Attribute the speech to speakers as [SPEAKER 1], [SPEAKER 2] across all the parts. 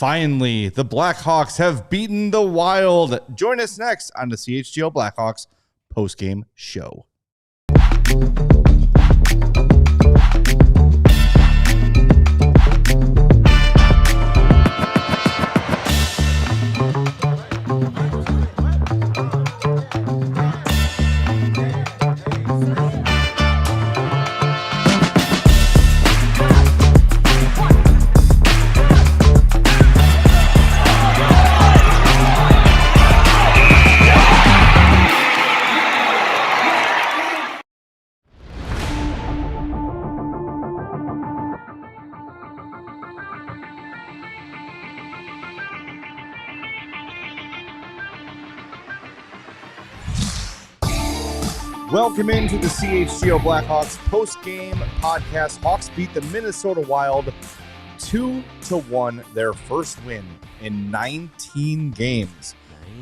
[SPEAKER 1] Finally, the Blackhawks have beaten the Wild. Join us next on the CHGO Blackhawks postgame show. Welcome into the CHGO Blackhawks post-game podcast. Hawks beat the Minnesota Wild 2-1, their first win in 19 games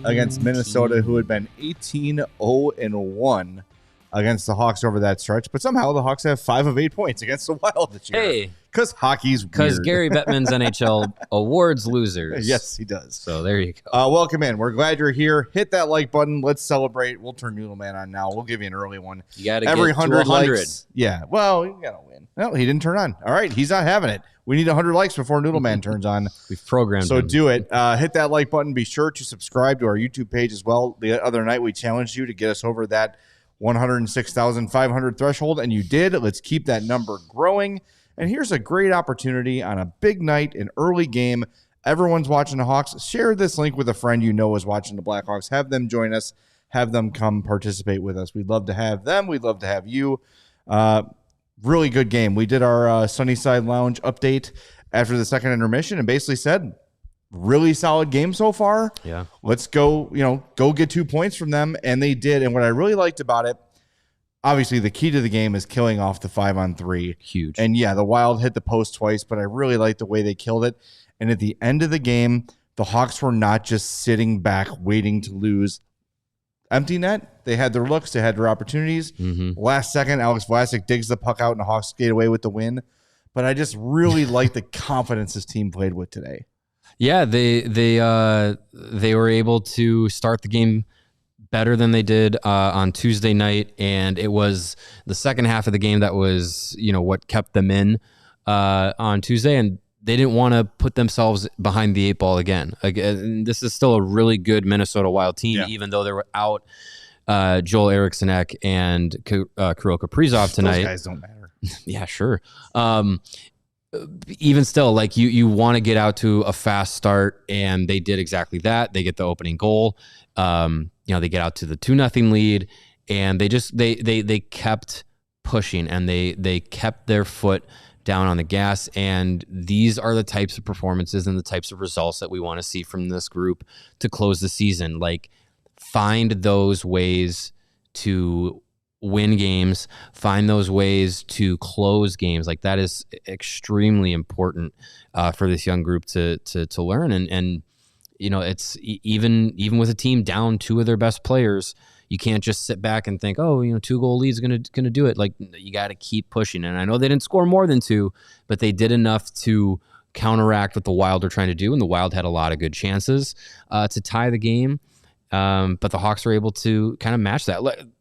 [SPEAKER 1] against Minnesota, who had been 18-0-1 against the Hawks over that stretch. But somehow the Hawks have 5 of 8 points against the Wild this year.
[SPEAKER 2] Hey.
[SPEAKER 1] Because hockey's weird.
[SPEAKER 2] Because Gary Bettman's NHL awards losers.
[SPEAKER 1] Yes, he does.
[SPEAKER 2] So there you go.
[SPEAKER 1] Welcome in. We're glad you're here. Hit that like button. Let's celebrate. We'll turn Noodleman on now. We'll give you an early one.
[SPEAKER 2] You got to get
[SPEAKER 1] every
[SPEAKER 2] to
[SPEAKER 1] 100
[SPEAKER 2] 100.
[SPEAKER 1] likes. Yeah. Well, you got to win. No, he didn't turn on. All right. He's not having it. We need 100 likes before Noodleman turns on.
[SPEAKER 2] We've programmed
[SPEAKER 1] So
[SPEAKER 2] him.
[SPEAKER 1] do it. Hit that like button. Be sure to subscribe to our YouTube page as well. The other night we challenged you to get us over that 106,500 threshold, and you did. Let's keep that number growing. And here's a great opportunity on a big night, an early game. Everyone's watching the Hawks. Share this link with a friend you know is watching the Blackhawks. Have them join us. Have them come participate with us. We'd love to have them. We'd love to have you. Really good game. We did our Sunnyside Lounge update after the second intermission and basically said, really solid game so far.
[SPEAKER 2] Yeah.
[SPEAKER 1] Let's go, go get 2 points from them. And they did. And what I really liked about it, obviously, the key to the game is killing off the 5-on-3.
[SPEAKER 2] Huge.
[SPEAKER 1] And yeah, the Wild hit the post twice, but I really like the way they killed it. And at the end of the game, the Hawks were not just sitting back waiting to lose. Empty net. They had their looks. They had their opportunities.
[SPEAKER 2] Mm-hmm.
[SPEAKER 1] Last second, Alex Vlasic digs the puck out and the Hawks skate away with the win. But I just really like the confidence this team played with today.
[SPEAKER 2] Yeah, they were able to start the game better than they did on Tuesday night, and it was the second half of the game that was, what kept them in on Tuesday, and they didn't want to put themselves behind the 8 ball again. Again, this is still a really good Minnesota Wild team, even though they were out Joel Eriksson and Kirill Kaprizov tonight.
[SPEAKER 1] Those guys don't matter.
[SPEAKER 2] Yeah, sure. Even still, like you want to get out to a fast start, and they did exactly that. They get the opening goal. They get out to the 2-0 lead, and they kept pushing, and they kept their foot down on the gas. And these are the types of performances and the types of results that we want to see from this group to close the season. Like, find those ways to win games, find those ways to close games. Like, that is extremely important for this young group to learn. And it's even with a team down 2 of their best players, you can't just sit back and think, 2-goal lead is gonna do it. Like, you got to keep pushing. And I know they didn't score more than 2, but they did enough to counteract what the Wild are trying to do. And the Wild had a lot of good chances to tie the game. But the Hawks were able to kind of match that.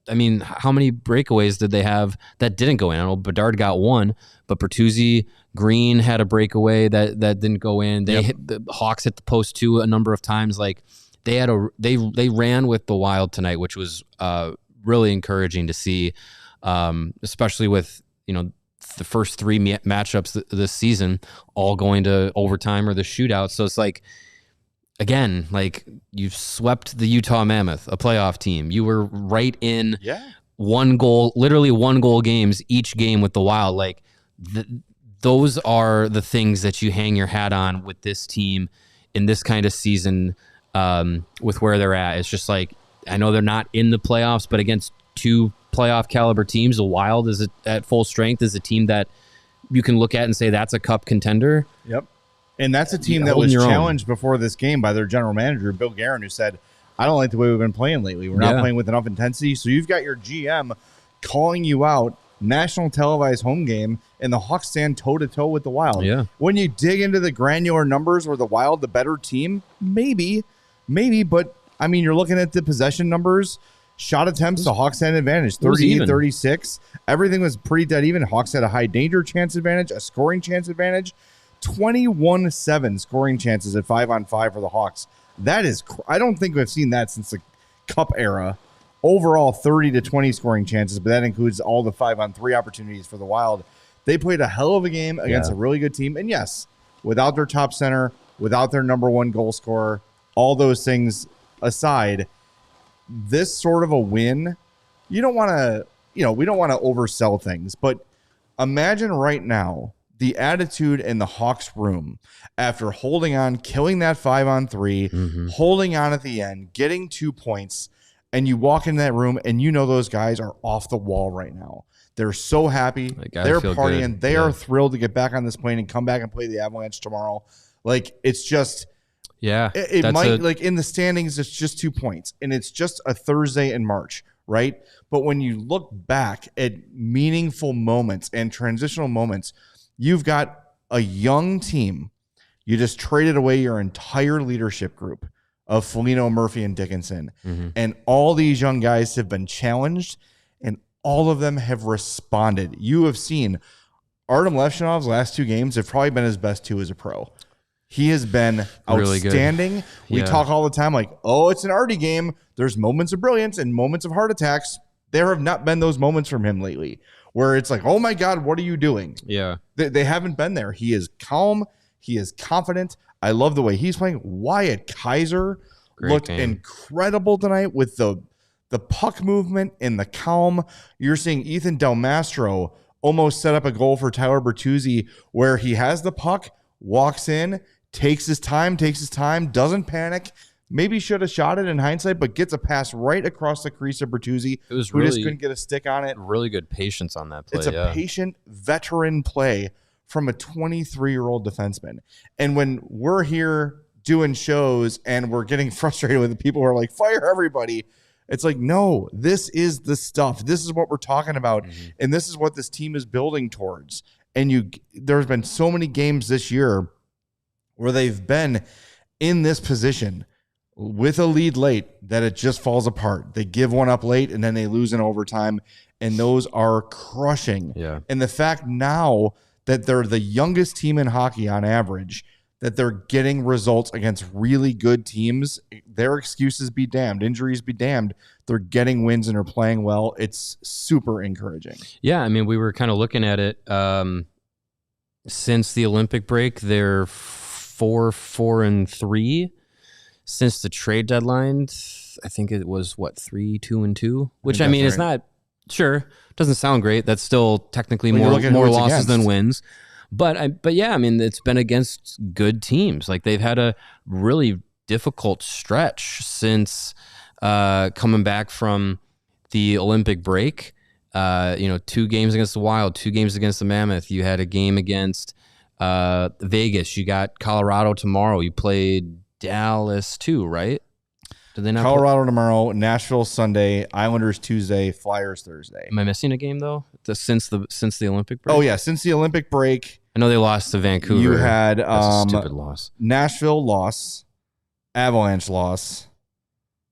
[SPEAKER 2] I mean, how many breakaways did they have that didn't go in? I know Bedard got 1, but Bertuzzi, Green had a breakaway that didn't go in. The Hawks hit the post 2 a number of times. Like, they ran with the Wild tonight, which was really encouraging to see, especially with the first 3 matchups this season all going to overtime or the shootout. So it's like, again, like, you've swept the Utah Mammoth, a playoff team. You were right in literally 1-goal games each game with the Wild. Like, those are the things that you hang your hat on with this team in this kind of season, with where they're at. It's just like, I know they're not in the playoffs, but against 2 playoff caliber teams, the Wild is at full strength, is a team that you can look at and say that's a cup contender.
[SPEAKER 1] Yep. And that's a team that was challenged before this game by their general manager, Bill Guerin, who said, I don't like the way we've been playing lately. We're not playing with enough intensity. So you've got your GM calling you out national televised home game, and the Hawks stand toe-to-toe with the Wild.
[SPEAKER 2] Yeah.
[SPEAKER 1] When you dig into the granular numbers, were the Wild the better team? Maybe, but I mean, you're looking at the possession numbers. Shot attempts, the Hawks had an advantage, 38-36. Everything was pretty dead even. Hawks had a high danger chance advantage, a scoring chance advantage, 21-7 scoring chances at 5-on-5 for the Hawks. That is, I don't think we've seen that since the Cup era. Overall, 30-20 scoring chances, but that includes all the 5-on-3 opportunities for the Wild. They played a hell of a game against a really good team. And yes, without their top center, without their number one goal scorer, all those things aside, this sort of a win, you don't want to, we don't want to oversell things, but imagine right now the attitude in the Hawks room after holding on, killing that 5-on-3, holding on at the end, getting 2 points, and you walk in that room and those guys are off the wall right now. They're so happy. They're partying. Good. They are thrilled to get back on this plane and come back and play the Avalanche tomorrow. Like, it's just...
[SPEAKER 2] Yeah,
[SPEAKER 1] it might like in the standings, it's just 2 points, and it's just a Thursday in March, right? But when you look back at meaningful moments and transitional moments, you've got a young team. You just traded away your entire leadership group of Foligno, Murphy, and Dickinson, and all these young guys have been challenged, and all of them have responded. You have seen Artem Levshinov's last 2 games have probably been his best 2 as a pro. He has been outstanding. Really we talk all the time like, oh, it's an Artie game. There's moments of brilliance and moments of heart attacks. There have not been those moments from him lately where it's like, oh my God, what are you doing?
[SPEAKER 2] Yeah.
[SPEAKER 1] They haven't been there. He is calm. He is confident. I love the way he's playing. Wyatt Kaiser looked incredible tonight with the puck movement and the calm. You're seeing Ethan Del Mastro almost set up a goal for Tyler Bertuzzi where he has the puck, walks in, takes his time, doesn't panic. Maybe should have shot it in hindsight, but gets a pass right across the crease of Bertuzzi, who just couldn't get a stick on it.
[SPEAKER 2] Really good patience on that play.
[SPEAKER 1] It's a patient veteran play from a 23-year-old defenseman. And when we're here doing shows and we're getting frustrated with the people who are like, fire everybody, it's like, no, this is the stuff. This is what we're talking about. And this is what this team is building towards. And there's been so many games this year where they've been in this position with a lead late that it just falls apart. They give one up late and then they lose in overtime, and those are crushing.
[SPEAKER 2] Yeah.
[SPEAKER 1] And the fact now that they're the youngest team in hockey on average, that they're getting results against really good teams, their excuses be damned, injuries be damned. They're getting wins and are playing well. It's super encouraging.
[SPEAKER 2] Yeah, I mean, we were kind of looking at it since the Olympic break. They're 4-4-3. Since the trade deadline, I think it was 3-2-2, which I mean is not doesn't sound great. That's still technically more losses than wins. But yeah, I mean, it's been against good teams. Like, they've had a really difficult stretch since coming back from the Olympic break. 2 games against the Wild, 2 games against the Mammoth. You had a game against Vegas. You got Colorado tomorrow. You played Dallas too, right? Did they not
[SPEAKER 1] Colorado tomorrow, Nashville Sunday, Islanders Tuesday, Flyers Thursday.
[SPEAKER 2] Am I missing a game though? Since the Olympic break?
[SPEAKER 1] Oh yeah, since the Olympic break.
[SPEAKER 2] I know they lost to Vancouver.
[SPEAKER 1] You had
[SPEAKER 2] That's a stupid loss.
[SPEAKER 1] Nashville loss, Avalanche loss,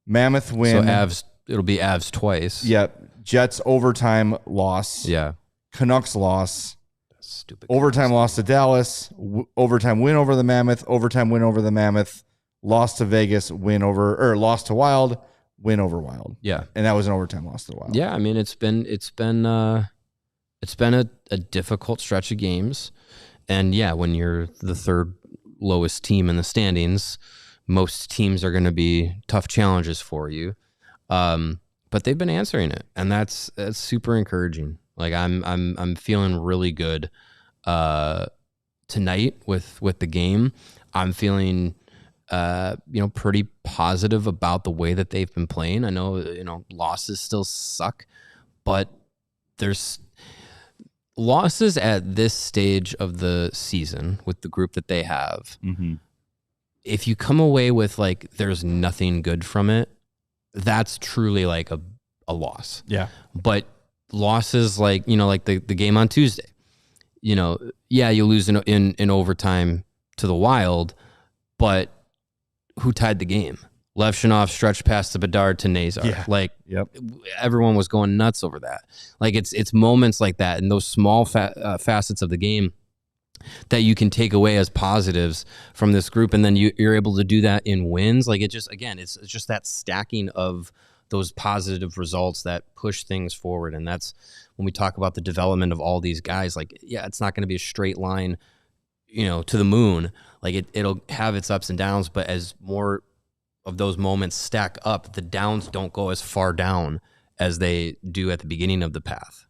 [SPEAKER 1] Mammoth win.
[SPEAKER 2] So it'll be Avs twice.
[SPEAKER 1] Yep. Jets overtime loss.
[SPEAKER 2] Yeah.
[SPEAKER 1] Canucks loss.
[SPEAKER 2] That's stupid.
[SPEAKER 1] Overtime loss to Dallas. Overtime win over the Mammoth. Overtime win over the Mammoth. Lost to Vegas. Lost to Wild. Win over Wild.
[SPEAKER 2] Yeah.
[SPEAKER 1] And that was an overtime loss to the Wild.
[SPEAKER 2] Yeah. I mean, it's been a difficult stretch of games, and yeah, when you're the third lowest team in the standings, most teams are going to be tough challenges for you. But they've been answering it, and that's super encouraging. Like, I'm feeling really good tonight with the game. I'm feeling pretty positive about the way that they've been playing. I know losses still suck, but there's losses at this stage of the season with the group that they have. If you come away with like there's nothing good from it, that's truly like a loss.
[SPEAKER 1] Yeah.
[SPEAKER 2] But losses like the game on Tuesday. You lose in overtime to the Wild, but who tied the game? Levshinov stretched past the Bedard to Nazar. Everyone was going nuts over that. It's moments like that and those small facets of the game that you can take away as positives from this group, and then you're able to do that in wins. It's just that stacking of those positive results that push things forward. And that's when we talk about the development of all these guys. It's not going to be a straight line, to the moon. It'll have its ups and downs, but as more of those moments stack up, the downs don't go as far down as they do at the beginning of the path.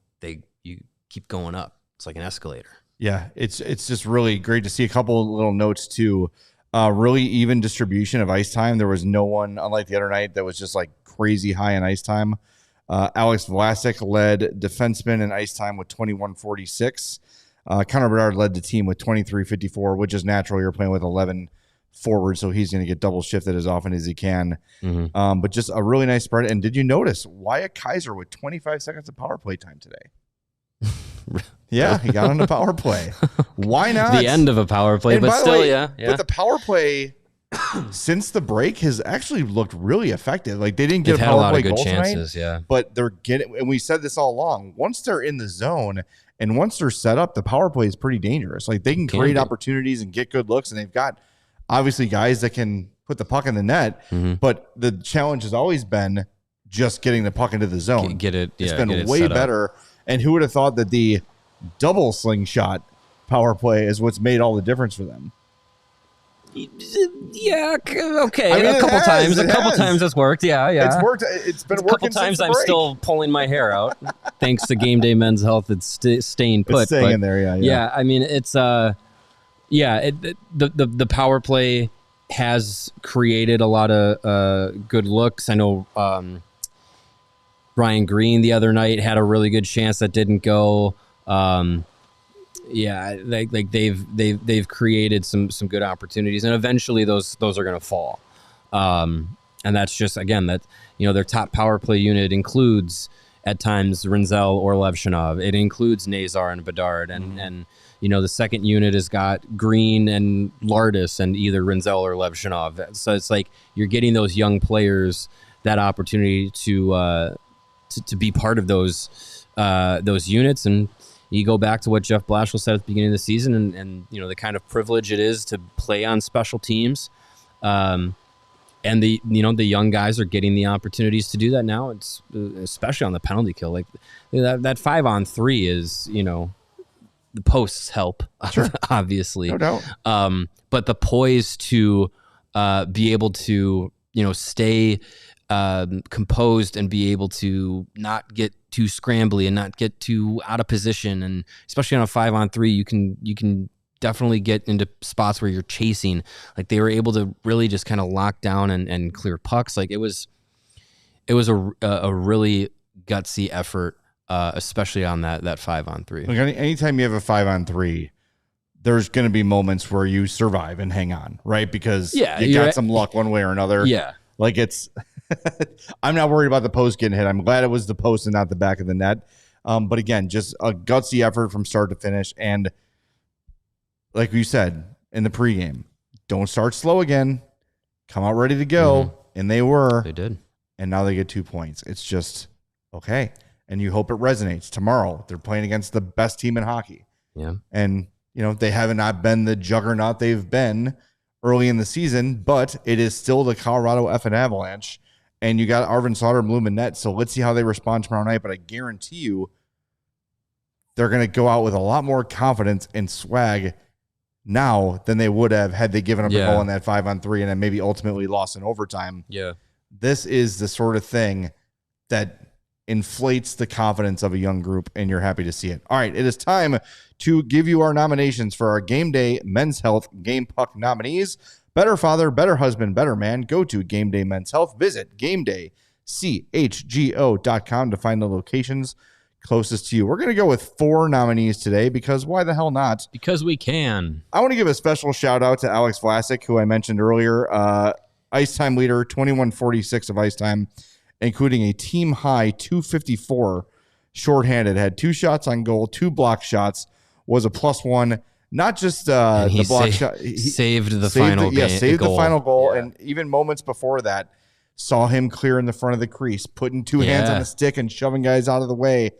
[SPEAKER 2] You keep going up. It's like an escalator.
[SPEAKER 1] Yeah, it's just really great to see a couple of little notes too. Really even distribution of ice time. There was no one, unlike the other night, that was just crazy high in ice time. Alex Vlasic led defenseman in ice time with 21:46. Connor Bedard led the team with 23:54, which is natural. You're playing with 11 forwards, so he's going to get double shifted as often as he can. Mm-hmm. But just a really nice spread. And did you notice Wyatt Kaiser with 25 seconds of power play time today? Yeah, he got on the power play. Why not?
[SPEAKER 2] The end of a power play, but still, way,
[SPEAKER 1] But the power play since the break has actually looked really effective. They didn't get a power play goal
[SPEAKER 2] chances,
[SPEAKER 1] tonight, but they're getting. And we said this all along. Once they're in the zone and once they're set up, the power play is pretty dangerous. They can create opportunities and get good looks, and they've got obviously guys that can put the puck in the net. Mm-hmm. But the challenge has always been just getting the puck into the zone. It's been way better. And who would have thought that the double slingshot power play is what's made all the difference for them?
[SPEAKER 2] Yeah, okay. I mean, a couple times it's worked. Yeah.
[SPEAKER 1] It's worked. It's been working. A couple
[SPEAKER 2] times I'm still pulling my hair out thanks to Game Day Men's Health. It's staying put.
[SPEAKER 1] It's staying in there.
[SPEAKER 2] Yeah. I mean, it's the power play has created a lot of good looks. I know Brian Green the other night had a really good chance that didn't go. They've created some good opportunities, and eventually those are going to fall. And that's just, again, that their top power play unit includes at times Rinzel or Levshinov. It includes Nazar and Bedard, and the second unit has got Green and Lardis and either Rinzel or Levshinov. So it's you're getting those young players that opportunity to be part of those units. And you go back to what Jeff Blashill said at the beginning of the season, and the kind of privilege it is to play on special teams. And the young guys are getting the opportunities to do that now. It's especially on the penalty kill. That 5-on-3 is, the posts help, sure. Obviously.
[SPEAKER 1] No doubt.
[SPEAKER 2] But the poise to be able to, stay composed and be able to not get too scrambly and not get too out of position, and especially on a 5-on-3, you can definitely get into spots where you're chasing. They were able to really just kind of lock down and clear pucks. It was a really gutsy effort, especially on that 5-on-3.
[SPEAKER 1] Anytime you have a 5-on-3, there's going to be moments where you survive and hang on, right? Because you got some luck one way or another.
[SPEAKER 2] Yeah.
[SPEAKER 1] It's I'm not worried about the post getting hit. I'm glad it was the post and not the back of the net. But again, just a gutsy effort from start to finish. And like you said in the pregame, don't start slow again. Come out ready to go. Mm-hmm. And they were.
[SPEAKER 2] They did.
[SPEAKER 1] And now they get 2 points. It's just okay. And you hope it resonates. Tomorrow, they're playing against the best team in hockey.
[SPEAKER 2] Yeah.
[SPEAKER 1] And, they have not been the juggernaut they've been early in the season, but it is still the Colorado Effing Avalanche. And you got Arvin Soderblom in net, so let's see how they respond tomorrow night. But I guarantee you they're going to go out with a lot more confidence and swag now than they would have had they given up a goal in that 5-on-3 and then maybe ultimately lost in overtime.
[SPEAKER 2] Yeah.
[SPEAKER 1] This is the sort of thing that inflates the confidence of a young group, and you're happy to see it. All right, it is time to give you our nominations for our Game Day Men's Health Game Puck nominees. Better father, better husband, better man. Go to Game Day Men's Health. Visit GameDayCHGO.com to find the locations closest to you. We're going to go with 4 nominees today because why the hell not?
[SPEAKER 2] Because we can.
[SPEAKER 1] I want to give a special shout out to Alex Vlasic, who I mentioned earlier. Ice time leader, 21:46 of ice time, including a team high 2:54 shorthanded, had 2 shots on goal, 2 block shots, was a +1. Not just the block shot.
[SPEAKER 2] He saved the final goal.
[SPEAKER 1] Saved the final goal. Yeah. And even moments before that, saw him clear in the front of the crease, putting 2 hands on the stick and shoving guys out of the way.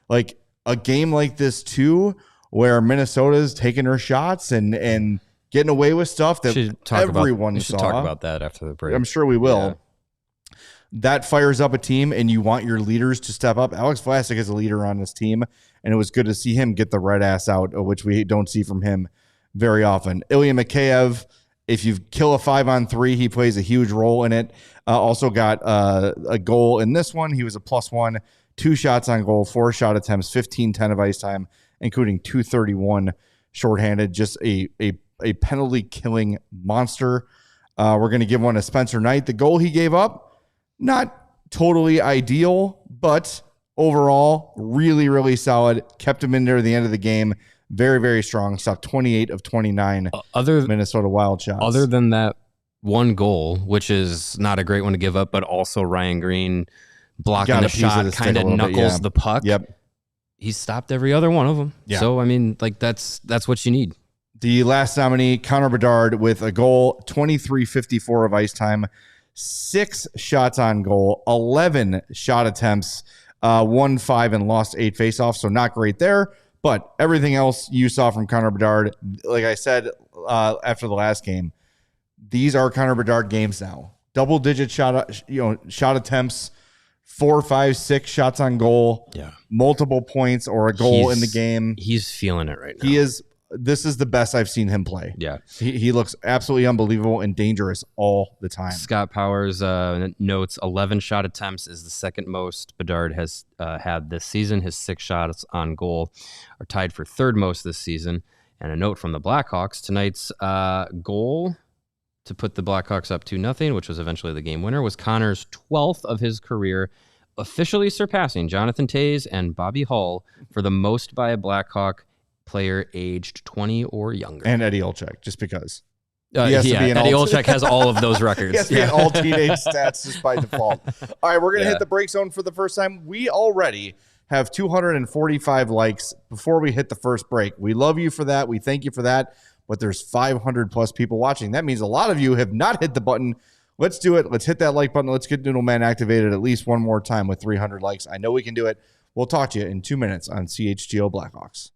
[SPEAKER 1] Like a game like this, too, where Minnesota's taking her shots and getting away with stuff that everyone saw.
[SPEAKER 2] We should talk about that after the break.
[SPEAKER 1] I'm sure we will. Yeah. That fires up a team, and you want your leaders to step up. Alex Vlasic is a leader on this team, and it was good to see him get the red ass out, which we don't see from him very often. Ilya Mikheyev, if you kill a 5-on-3, he plays a huge role in it. Also got a goal in this one. He was a +1, 2 shots on goal, 4 shot attempts, 15-10 of ice time, including 231 shorthanded. Just a penalty killing monster. We're going to give one to Spencer Knight. The goal he gave up, not totally ideal, but overall, really, really solid. Kept him in there at the end of the game. Very, very strong. Stopped 28 of 29 Minnesota Wild shots.
[SPEAKER 2] Other than that one goal, which is not a great one to give up, but also Ryan Green blocking the shot, kind of knuckles the puck.
[SPEAKER 1] Yep.
[SPEAKER 2] He stopped every other one of them. Yeah. So, I mean, like that's what you need.
[SPEAKER 1] The last nominee, Connor Bedard, with a goal, 23:54 of ice time, 6 shots on goal, 11 shot attempts, won 5 and lost 8 faceoffs. So not great there, but everything else you saw from Connor Bedard, like I said after the last game, these are Connor Bedard games now. Double-digit shot attempts, 4, 5, 6 shots on goal, multiple points or a goal in the game.
[SPEAKER 2] He's feeling it right now.
[SPEAKER 1] This is the best I've seen him play.
[SPEAKER 2] Yeah.
[SPEAKER 1] He looks absolutely unbelievable and dangerous all the time.
[SPEAKER 2] Scott Powers notes 11 shot attempts is the second most Bedard has had this season. His 6 shots on goal are tied for third most this season. And a note from the Blackhawks, tonight's goal to put the Blackhawks up 2-0, which was eventually the game winner, was Connor's 12th of his career, officially surpassing Jonathan Toews and Bobby Hull for the most by a Blackhawk player aged 20 or younger.
[SPEAKER 1] And Eddie Olczyk, just because.
[SPEAKER 2] Eddie Olczyk has all of those records.
[SPEAKER 1] He has to be in all teenage stats just by default. All right, we're going to hit the break zone for the first time. We already have 245 likes before we hit the first break. We love you for that. We thank you for that. But there's 500 plus people watching. That means a lot of you have not hit the button. Let's do it. Let's hit that like button. Let's get Noodleman activated at least one more time with 300 likes. I know we can do it. We'll talk to you in 2 minutes on CHGO Blackhawks.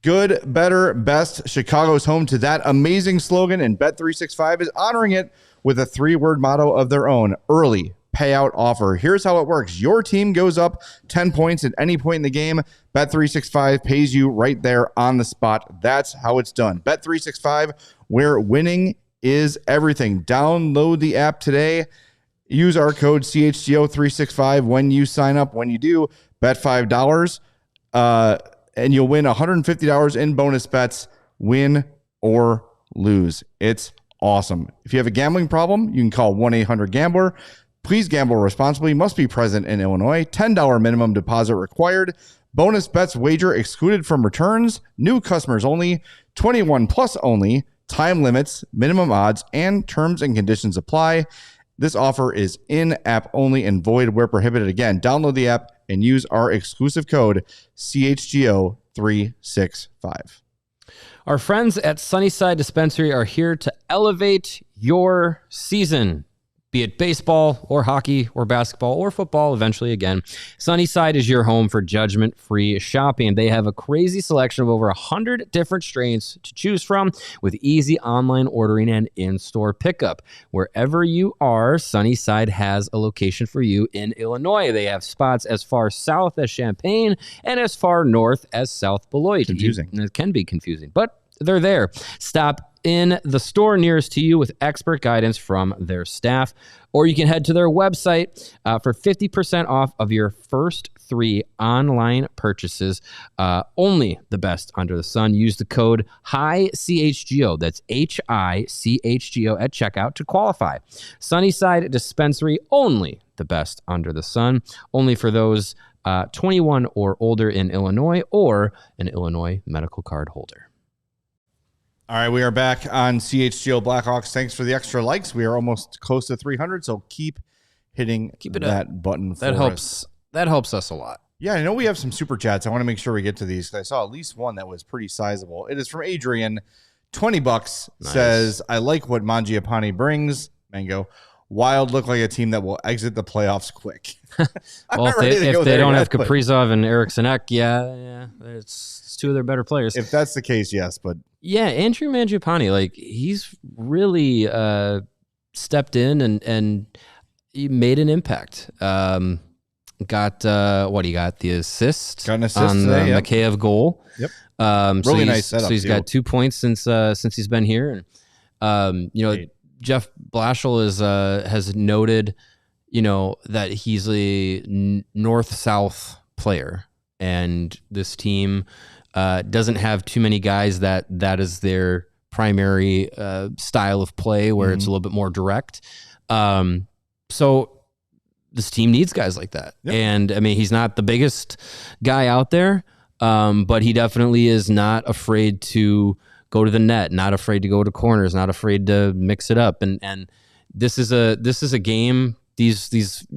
[SPEAKER 1] Good, better, best. Chicago's home to that amazing slogan, and Bet365 is honoring it with a 3-word motto of their own: early payout offer. Here's how it works. Your team goes up 10 points at any point in the game. Bet365 pays you right there on the spot. That's how it's done. Bet365, where winning is everything. Download the app today. Use our code CHGO365 when you sign up. When you do, bet $5. And you'll win $150 in bonus bets, win or lose. It's awesome. If you have a gambling problem, you can call 1-800-GAMBLER. Please gamble responsibly. Must be present in Illinois. $10 minimum deposit required. Bonus bets wager excluded from returns. New customers only. 21 plus only. Time limits, minimum odds, and terms and conditions apply. This offer is in-app only and void where prohibited. Again, download the app and use our exclusive code CHGO365.
[SPEAKER 2] Our friends at Sunnyside Dispensary are here to elevate your season. Be it baseball or hockey or basketball or football eventually again. Sunnyside is your home for judgment-free shopping. They have a crazy selection of over 100 different strains to choose from with easy online ordering and in-store pickup. Wherever you are, Sunnyside has a location for you in Illinois. They have spots as far south as Champaign and as far north as South Beloit.
[SPEAKER 1] Confusing.
[SPEAKER 2] It can be confusing, but they're there. Stop in the store nearest to you with expert guidance from their staff, or you can head to their website for 50% off of your first 3 online purchases. Only the best under the sun. Use the code HICHGO. That's HICHGO at checkout to qualify. Sunnyside Dispensary, only the best under the sun. Only for those 21 or older in Illinois or an Illinois medical card holder.
[SPEAKER 1] All right, we are back on CHGO Blackhawks. Thanks for the extra likes. We are almost close to 300, so keep hitting that button for us.
[SPEAKER 2] That helps us a lot.
[SPEAKER 1] Yeah, I know we have some super chats. I want to make sure we get to these. I saw at least one that was pretty sizable. It is from Adrian. $20 nice. Says, I like what Mangiapane brings. Mango. Wild look like a team that will exit the playoffs quick.
[SPEAKER 2] Well, if they don't have Kaprizov and Eriksson Ek, yeah, it's two of their better players.
[SPEAKER 1] If that's the case, yes, but
[SPEAKER 2] yeah, Andrew Mangiapane, like he's really stepped in and he made an impact. Got what he got the assist,
[SPEAKER 1] on
[SPEAKER 2] today, the Mikheyev goal.
[SPEAKER 1] Yep.
[SPEAKER 2] Really nice setup. So he's got 2 points since he's been here, and Jeff Blashill has noted, that he's a north-south player, and this team doesn't have too many guys that is their primary style of play, where it's a little bit more direct. So this team needs guys like that. Yep. And I mean, he's not the biggest guy out there, but he definitely is not afraid to go to the net, not afraid to go to corners, not afraid to mix it up. And this is a game, these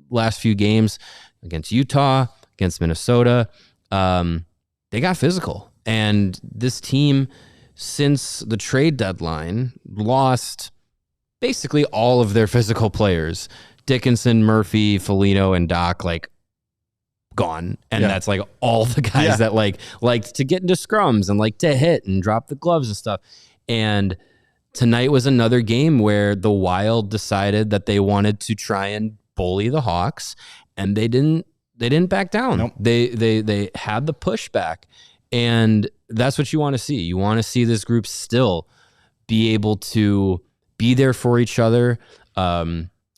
[SPEAKER 2] last few games against Utah, against Minnesota, they got physical. And this team, since the trade deadline, lost basically all of their physical players. Dickinson, Murphy, Foligno, and Doc, gone. And that's all the guys that liked to get into scrums and like to hit and drop the gloves and stuff. And tonight was another game where the Wild decided that they wanted to try and bully the Hawks, and they didn't back down. Nope. They had the pushback, and that's what you want to see. You want to see this group still be able to be there for each other.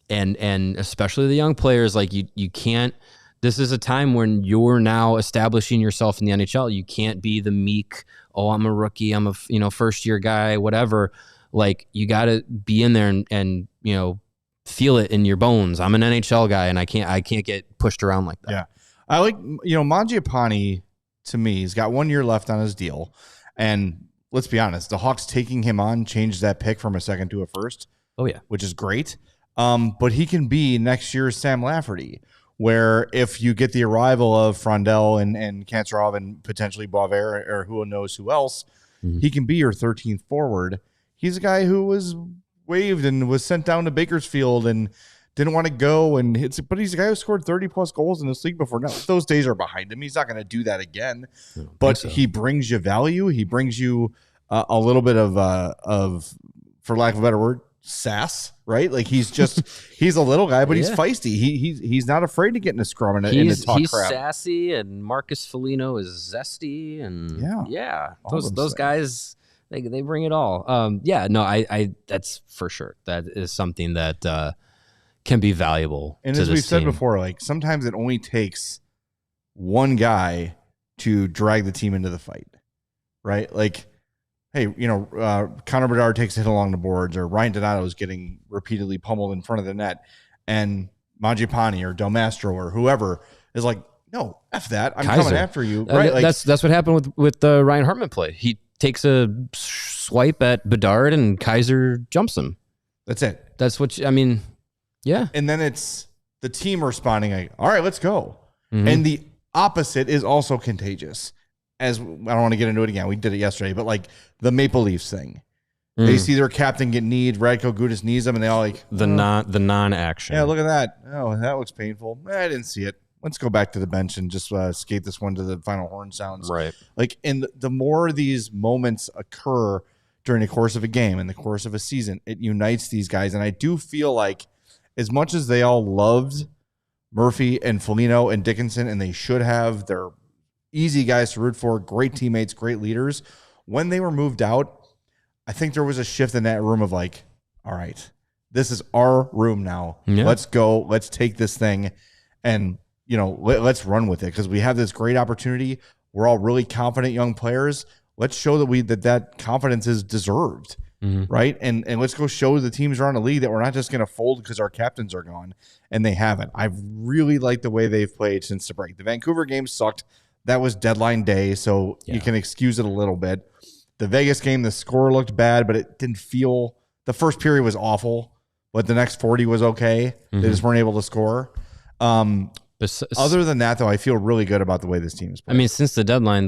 [SPEAKER 2] And especially the young players, you can't, this is a time when you're now establishing yourself in the NHL. You can't be the meek, I'm a rookie, I'm a first year guy, whatever. You got to be in there and feel it in your bones. I'm an NHL guy, and I can't get pushed around like that.
[SPEAKER 1] Yeah. I like, Mangiapane, to me, he's got 1 year left on his deal. And let's be honest, the Hawks taking him on changed that pick from a second to a first.
[SPEAKER 2] Oh yeah.
[SPEAKER 1] Which is great. But he can be next year's Sam Lafferty, where if you get the arrival of Frondel and Kancherov and potentially Boisvert or who knows who else, he can be your 13th forward. He's a guy who was waived and was sent down to Bakersfield and didn't want to go. But he's a guy who scored 30-plus goals in this league before. Now, those days are behind him. He's not going to do that again. But he brings you value. He brings you a little bit of, for lack of a better word, sass, right? He's a little guy, but he's feisty. He's not afraid to get in a scrum and to talk
[SPEAKER 2] he's
[SPEAKER 1] crap.
[SPEAKER 2] Sassy, and Marcus Foligno is zesty, and those guys, they bring it all. I that's for sure. That is something that can be valuable.
[SPEAKER 1] And as we've said before, sometimes it only takes one guy to drag the team into the fight, right? Hey, Connor Bedard takes a hit along the boards, or Ryan Donato is getting repeatedly pummeled in front of the net, and Mangiapane or Del Mastro or whoever is no, F that. I'm coming after you. Right?
[SPEAKER 2] That's what happened with the Ryan Hartman play. He takes a swipe at Bedard, and Kaiser jumps him.
[SPEAKER 1] That's it.
[SPEAKER 2] That's what yeah.
[SPEAKER 1] And then it's the team responding all right, let's go. Mm-hmm. And the opposite is also contagious. As I don't want to get into it again, we did it yesterday, but the Maple Leafs thing, they see their captain get kneed. Radko Gudas knees them, and they all
[SPEAKER 2] the non-action.
[SPEAKER 1] Yeah, look at that. Oh, that looks painful. I didn't see it. Let's go back to the bench and just skate this one to the final horn sounds.
[SPEAKER 2] Right.
[SPEAKER 1] And the more these moments occur during the course of a game, in the course of a season, it unites these guys. And I do feel as much as they all loved Murphy and Foligno and Dickinson, and they should have, their easy guys to root for, great teammates, great leaders. When they were moved out, I think there was a shift in that room of all right, this is our room now. Yeah. Let's go. Let's take this thing and, let's run with it, because we have this great opportunity. We're all really confident young players. Let's show that confidence is deserved, right? And let's go show the teams around the league that we're not just going to fold because our captains are gone, and they haven't. I've really liked the way they've played since the break. The Vancouver game sucked. That was deadline day, so you can excuse it a little bit. The Vegas game, the score looked bad, but it didn't feel – the first period was awful, but the next 40 was okay. They just weren't able to score. Other than that, though, I feel really good about the way this team is playing.
[SPEAKER 2] I mean, since the deadline,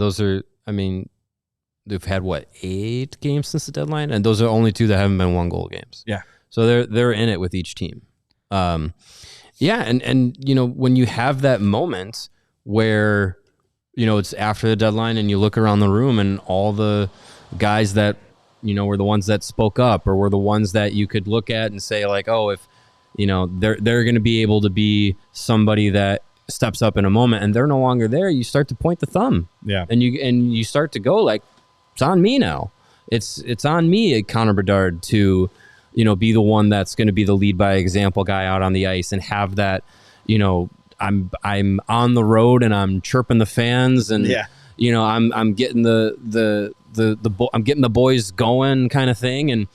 [SPEAKER 2] they've had 8 games since the deadline, and those are only 2 that haven't been 1-goal games.
[SPEAKER 1] Yeah.
[SPEAKER 2] So they're in it with each team. And when you have that moment where it's after the deadline and you look around the room and all the guys that were the ones that spoke up or were the ones that you could look at and say like, oh, if they're going to be able to be somebody that steps up in a moment and they're no longer there, you start to point the thumb.
[SPEAKER 1] Yeah.
[SPEAKER 2] And you start to go like, it's on me now. It's on me, Connor Bedard, to be the one that's going to be the lead by example guy out on the ice and have that, I'm on the road and I'm chirping the fans and I'm getting I'm getting the boys going kind of thing. And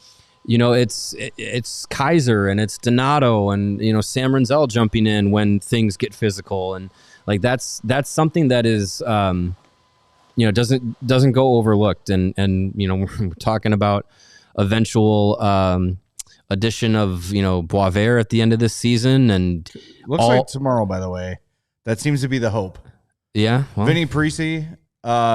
[SPEAKER 2] it's Kaiser and it's Donato and Sam Renzel jumping in when things get physical, and like that's something that is doesn't go overlooked. And we're talking about eventual addition of Boisvert at the end of this season, and
[SPEAKER 1] looks like tomorrow, by the way. That seems to be the hope.
[SPEAKER 2] Yeah, well,
[SPEAKER 1] Vinny Parisi,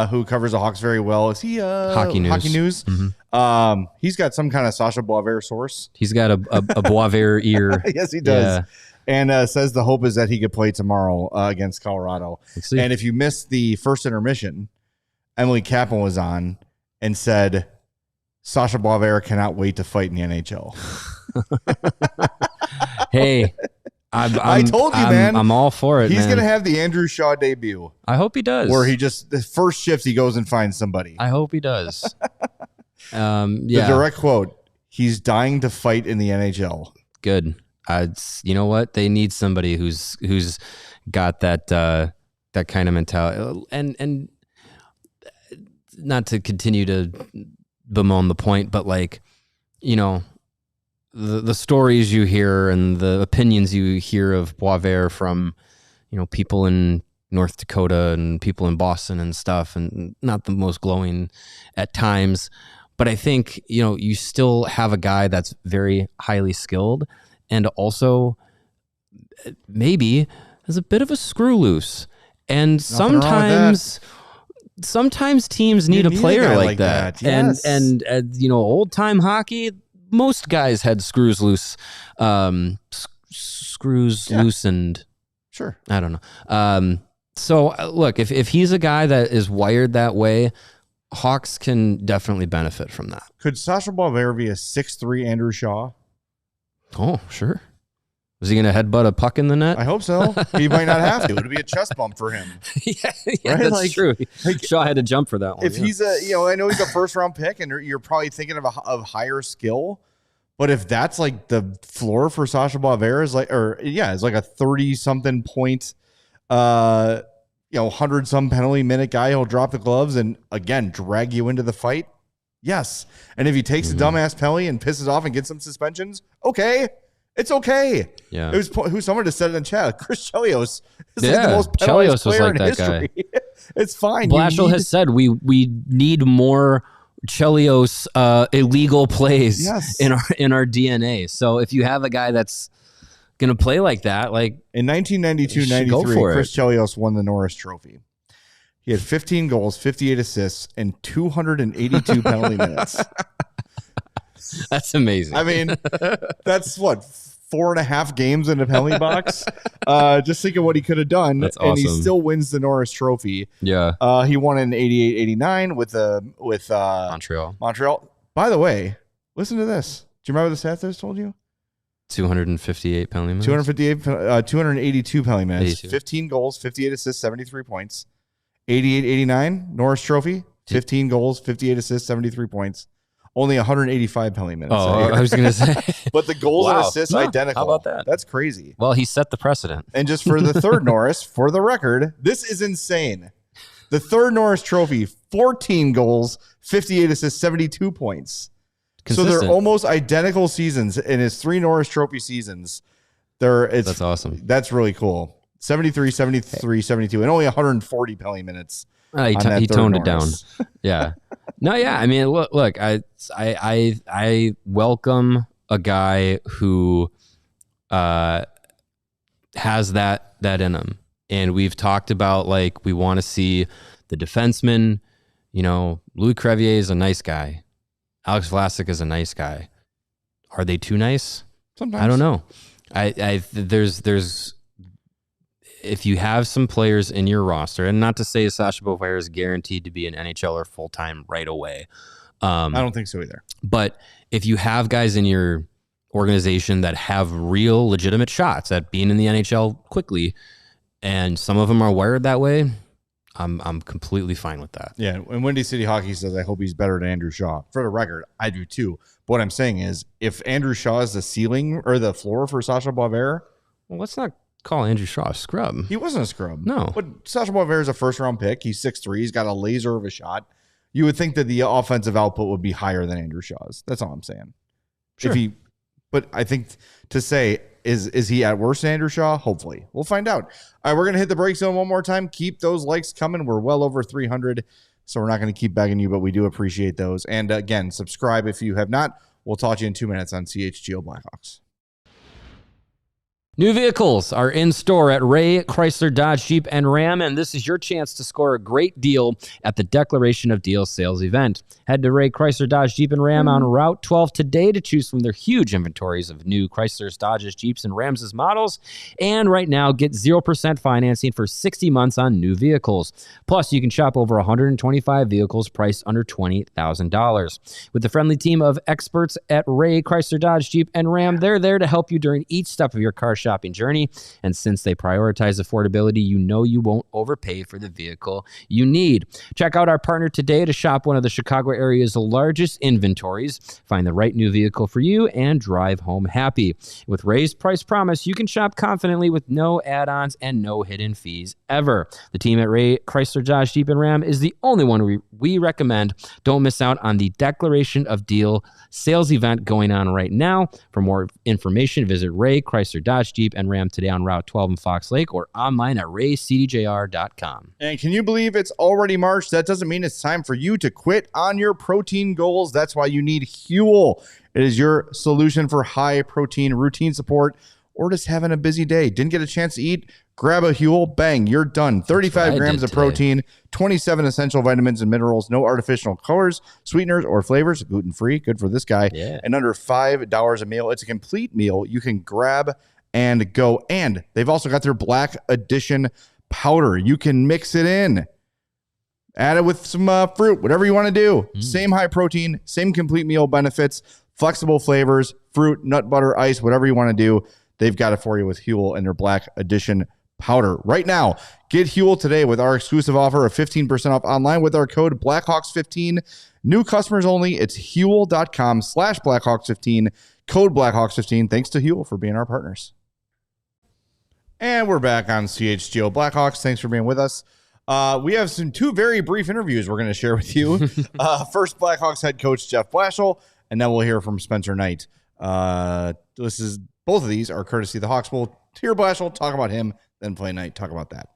[SPEAKER 1] who covers the Hawks very well, is he
[SPEAKER 2] Hockey News?
[SPEAKER 1] Mm-hmm. He's got some kind of Sacha Boisvert source.
[SPEAKER 2] He's got a Boisvert ear.
[SPEAKER 1] Yes, he does. Yeah. And says the hope is that he could play tomorrow against Colorado. And if you missed the first intermission, Emily Kaplan was on and said Sacha Boisvert cannot wait to fight in the NHL.
[SPEAKER 2] Hey,
[SPEAKER 1] I told you, man.
[SPEAKER 2] I'm all for it.
[SPEAKER 1] He's going to have the Andrew Shaw debut.
[SPEAKER 2] I hope he does.
[SPEAKER 1] Where the first shift he goes and finds somebody.
[SPEAKER 2] I hope he does.
[SPEAKER 1] The direct quote: "He's dying to fight in the NHL."
[SPEAKER 2] Good. You know what? They need somebody who's got that kind of mentality. And not to continue to bemoan the point, but like, the stories you hear and the opinions you hear of Boisvert from, people in North Dakota and people in Boston and stuff, and not the most glowing at times. But I think, you still have a guy that's very highly skilled and also maybe has a bit of a screw loose. And sometimes teams need a player like that.
[SPEAKER 1] Yes.
[SPEAKER 2] And old time hockey, most guys had screws loose, loosened.
[SPEAKER 1] Sure.
[SPEAKER 2] I don't know. So look, if he's a guy that is wired that way, Hawks can definitely benefit from that.
[SPEAKER 1] Could Sacha Boisvert be a 6'3" Andrew Shaw?
[SPEAKER 2] Oh, sure. Is he going to headbutt a puck in the net?
[SPEAKER 1] I hope so. He might not have to. It would be a chest bump for him.
[SPEAKER 2] yeah, right? That's true. Shaw had to jump for that one.
[SPEAKER 1] If he's I know he's a first round pick, and you're probably thinking of higher skill. But if that's like the floor for Sacha Boisvert is like a 30-something point, 100-some penalty minute guy who'll drop the gloves and again drag you into the fight. Yes, and if he takes a dumbass penalty and pisses off and gets some suspensions, okay. It's okay.
[SPEAKER 2] Yeah.
[SPEAKER 1] It was who someone just said it in chat. Chris Chelios is like the most penalized player in history. It's fine.
[SPEAKER 2] Blashill has said we need more Chelios illegal plays in our DNA. So if you have a guy that's gonna play like that, like
[SPEAKER 1] in 1992-93, Chris Chelios won the Norris Trophy. He had 15 goals, 58 assists, and 282 penalty minutes.
[SPEAKER 2] That's amazing.
[SPEAKER 1] I mean, that's what, 4.5 games in a penalty box. Just think of what he could have done.
[SPEAKER 2] That's awesome.
[SPEAKER 1] And he still wins the Norris Trophy.
[SPEAKER 2] Yeah.
[SPEAKER 1] He won in 88-89 with Montreal. By the way, listen to this. Do you remember the stats I just told you?
[SPEAKER 2] 258 penalty minutes.
[SPEAKER 1] 282 penalty minutes.
[SPEAKER 2] 82.
[SPEAKER 1] 15 goals, 58 assists, 73 points. 88-89 Norris Trophy. 15 goals, 58 assists, 73 points. Only 185 penalty minutes.
[SPEAKER 2] Oh, I was going to say.
[SPEAKER 1] But the goals and assists identical.
[SPEAKER 2] How about that?
[SPEAKER 1] That's crazy.
[SPEAKER 2] Well, he set the precedent.
[SPEAKER 1] And just for the third Norris, for the record, this is insane. The third Norris Trophy, 14 goals, 58 assists, 72 points.
[SPEAKER 2] Consistent.
[SPEAKER 1] So they're almost identical seasons in his 3 Norris Trophy seasons. That's
[SPEAKER 2] awesome.
[SPEAKER 1] That's really cool. 73, 73, 72, and only 140 penalty minutes.
[SPEAKER 2] He toned it down. Yeah. No, yeah. I mean, look. I welcome a guy who has that in him. And we've talked about, like, we want to see the defenseman. You know, Louis Crevier is a nice guy. Alex Vlasic is a nice guy. Are they too nice?
[SPEAKER 1] Sometimes.
[SPEAKER 2] I don't know. There's if you have some players in your roster, and not to say Sacha Boisvert is guaranteed to be an NHLer full-time right away.
[SPEAKER 1] I don't think so either.
[SPEAKER 2] But if you have guys in your organization that have real legitimate shots at being in the NHL quickly, and some of them are wired that way, I'm completely fine with that.
[SPEAKER 1] Yeah, and Windy City Hockey says, I hope he's better than Andrew Shaw. For the record, I do too. But what I'm saying is, if Andrew Shaw is the ceiling or the floor for Sacha Boisvert,
[SPEAKER 2] well, let's not call Andrew Shaw a scrub.
[SPEAKER 1] He wasn't a scrub.
[SPEAKER 2] No.
[SPEAKER 1] But Sacha Boisvert is a first-round pick. He's 6'3". He's got a laser of a shot. You would think that the offensive output would be higher than Andrew Shaw's. That's all I'm saying.
[SPEAKER 2] Sure.
[SPEAKER 1] But I think to say, is he at worse than Andrew Shaw? Hopefully. We'll find out. All right, we're going to hit the break zone one more time. Keep those likes coming. We're well over 300, so we're not going to keep begging you, but we do appreciate those. And again, subscribe if you have not. We'll talk to you in 2 minutes on CHGO Blackhawks.
[SPEAKER 2] New vehicles are in store at Ray Chrysler Dodge Jeep and Ram, and this is your chance to score a great deal at the Declaration of Deal sales event. Head to Ray Chrysler Dodge Jeep and Ram on Route 12 today to choose from their huge inventories of new Chryslers, Dodges, Jeeps, and Rams' models. And right now, get 0% financing for 60 months on new vehicles. Plus, you can shop over 125 vehicles priced under $20,000. With the friendly team of experts at Ray Chrysler Dodge Jeep and Ram, they're there to help you during each step of your car shopping journey. And since they prioritize affordability, you know you won't overpay for the vehicle you need. Check out our partner today to shop one of the Chicago area's largest inventories. Find the right new vehicle for you and drive home happy. With Ray's Price Promise, you can shop confidently with no add-ons and no hidden fees ever. The team at Ray Chrysler Dodge Jeep and Ram is the only one we recommend. Don't miss out on the Declaration of Deal sales event going on right now. For more information, visit Ray Chrysler Dodge Jeep and Ram today on Route 12 in Fox Lake or online at raycdjr.com.
[SPEAKER 1] And can you believe it's already March? That doesn't mean it's time for you to quit on your protein goals. That's why you need Huel. It is your solution for high protein routine support or just having a busy day. Didn't get a chance to eat? Grab a Huel. Bang, you're done. 35 grams of protein, 27 essential vitamins and minerals, no artificial colors, sweeteners, or flavors. Gluten-free. Good for this guy.
[SPEAKER 2] Yeah.
[SPEAKER 1] And under $5 a meal. It's a complete meal. You can grab and go. And they've also got their Black Edition powder. You can mix it in. Add it with some fruit, whatever you want to do. Same high protein, same complete meal benefits, flexible flavors, fruit, nut butter, ice, whatever you want to do. They've got it for you with Huel and their Black Edition powder. Right now, get Huel today with our exclusive offer of 15% off online with our code Blackhawks15. New customers only. It's Huel.com/Blackhawks15. Code Blackhawks15. Thanks to Huel for being our partners. And we're back on CHGO Blackhawks. Thanks for being with us. We have two very brief interviews we're going to share with you. First, Blackhawks head coach Jeff Blashill, and then we'll hear from Spencer Knight. Both of these are courtesy of the Hawks. We'll hear Blashill, talk about him, then play Knight, talk about that.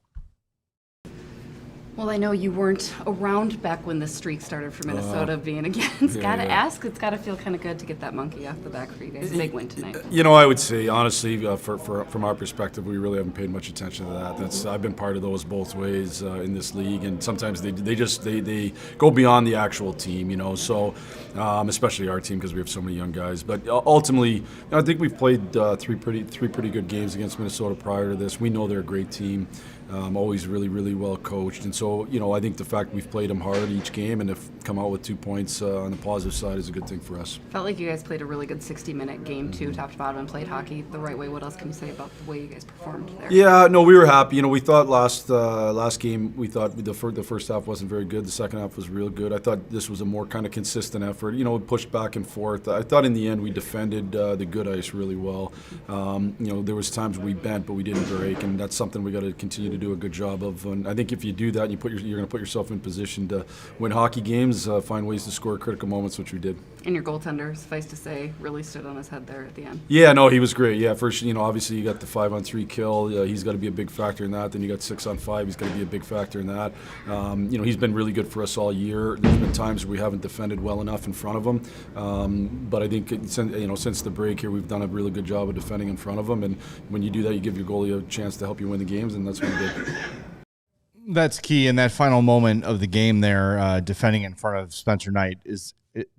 [SPEAKER 3] Well, I know you weren't around back when the streak started for Minnesota being against. Gotta ask, it's gotta feel kind of good to get that monkey off the back for you guys. Big win tonight.
[SPEAKER 4] You know, I would say, honestly, from our perspective, we really haven't paid much attention to that. I've been part of those both ways in this league, and sometimes they go beyond the actual team, you know, so especially our team because we have so many young guys. But ultimately, I think we've played three pretty good games against Minnesota prior to this. We know they're a great team. Always really, really well coached. And so, you know, I think the fact we've played them hard each game and have come out with 2 points on the positive side is a good thing for us.
[SPEAKER 3] Felt like you guys played a really good 60-minute game, too, top to bottom, and played hockey the right way. What else can you say about the way you guys performed there?
[SPEAKER 4] Yeah, no, we were happy. You know, we thought last game, we thought the first half wasn't very good. The second half was real good. I thought this was a more kind of consistent effort. You know, we pushed back and forth. I thought in the end we defended the good ice really well. You know, there was times we bent, but we didn't break, and that's something we got to continue to do a good job of. And I think if you do that, you're going to put yourself in position to win hockey games. games, find ways to score critical moments, which we did.
[SPEAKER 3] And your goaltender, suffice to say, really stood on his head there at the end.
[SPEAKER 4] Yeah, no, he was great. Yeah, first, obviously you got the 5-on-3 kill. He's got to be a big factor in that. Then you got 6-on-5. He's got to be a big factor in that. He's been really good for us all year. There's been times where we haven't defended well enough in front of him. But I think, since the break here, we've done a really good job of defending in front of him. And when you do that, you give your goalie a chance to help you win the games, and that's what we did.
[SPEAKER 1] That's key in that final moment of the game there, defending in front of Spencer Knight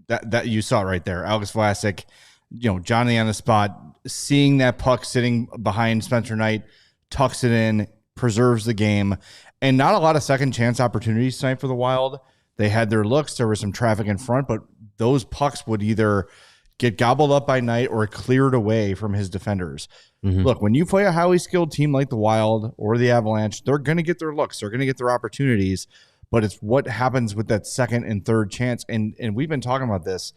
[SPEAKER 1] that you saw right there. Alex Vlasic, Johnny on the spot, seeing that puck sitting behind Spencer Knight, tucks it in, preserves the game, and not a lot of second chance opportunities tonight for the Wild. They had their looks. There was some traffic in front, but those pucks would either get gobbled up by Knight or cleared away from his defenders. Look, when you play a highly skilled team like the Wild or the Avalanche, they're going to get their looks. They're going to get their opportunities, but it's what happens with that second and third chance. And we've been talking about this.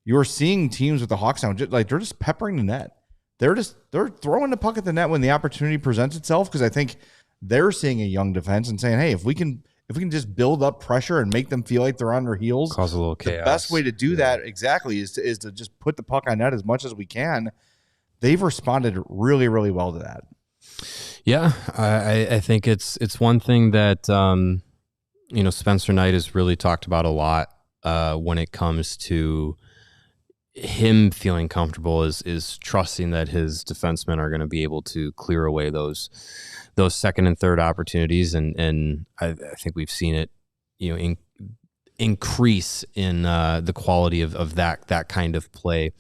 [SPEAKER 1] You're seeing teams with the Hawks now, they're just peppering the net. They're throwing the puck at the net when the opportunity presents itself, because I think they're seeing a young defense and saying, hey, if we can just build up pressure and make them feel like they're on their heels,
[SPEAKER 2] cause a little chaos.
[SPEAKER 1] The best way to do that exactly is to just put the puck on net as much as we can. They've responded really, really well to that.
[SPEAKER 2] Yeah, I think it's one thing that Spencer Knight has really talked about a lot when it comes to him feeling comfortable is trusting that his defensemen are going to be able to clear away those second and third opportunities, and I think we've seen it increase in the quality of that kind of play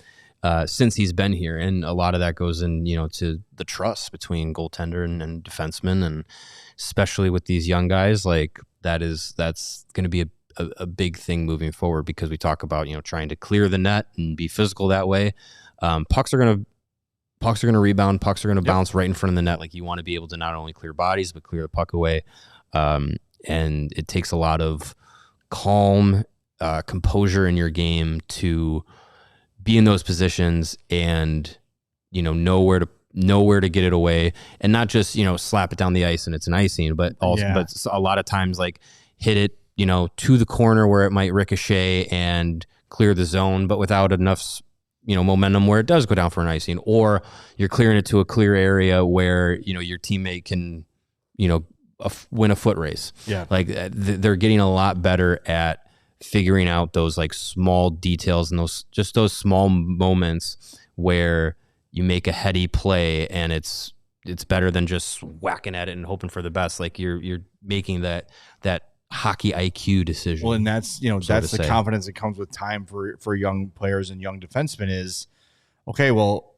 [SPEAKER 2] since he's been here, and a lot of that goes in to the trust between goaltender and defenseman, and especially with these young guys, like that's going to be a big thing moving forward, because we talk about trying to clear the net and be physical that way. Pucks are going to rebound. Pucks are going to bounce right in front of the net. Like, you want to be able to not only clear bodies but clear the puck away, and it takes a lot of calm, composure in your game to be in those positions and know where to get it away, and not just slap it down the ice and it's an icing, but also but a lot of times, like, hit it to the corner where it might ricochet and clear the zone, but without enough momentum where it does go down for an icing, or you're clearing it to a clear area where your teammate can win a foot race. Like, they're getting a lot better at figuring out those like small details and those small moments where you make a heady play and it's better than just whacking at it and hoping for the best. Like, you're making that hockey IQ decision.
[SPEAKER 1] Well, and that's that's the confidence that comes with time for young players and young defensemen is, okay, well,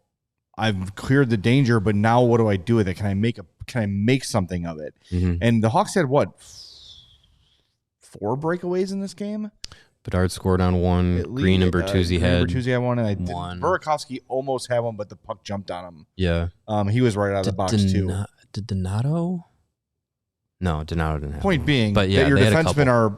[SPEAKER 1] I've cleared the danger, but now what do I do with it? Can I make something of it? And the Hawks had what, 4 breakaways in this game?
[SPEAKER 2] Bedard scored on one. Green and Bertuzzi had
[SPEAKER 1] one, and
[SPEAKER 2] one.
[SPEAKER 1] Burakovsky almost had one, but the puck jumped on him.
[SPEAKER 2] Yeah.
[SPEAKER 1] He was right out of the box too.
[SPEAKER 2] Did Donato? No, Donato didn't have
[SPEAKER 1] Point
[SPEAKER 2] one.
[SPEAKER 1] being
[SPEAKER 2] but yeah,
[SPEAKER 1] that your defensemen are,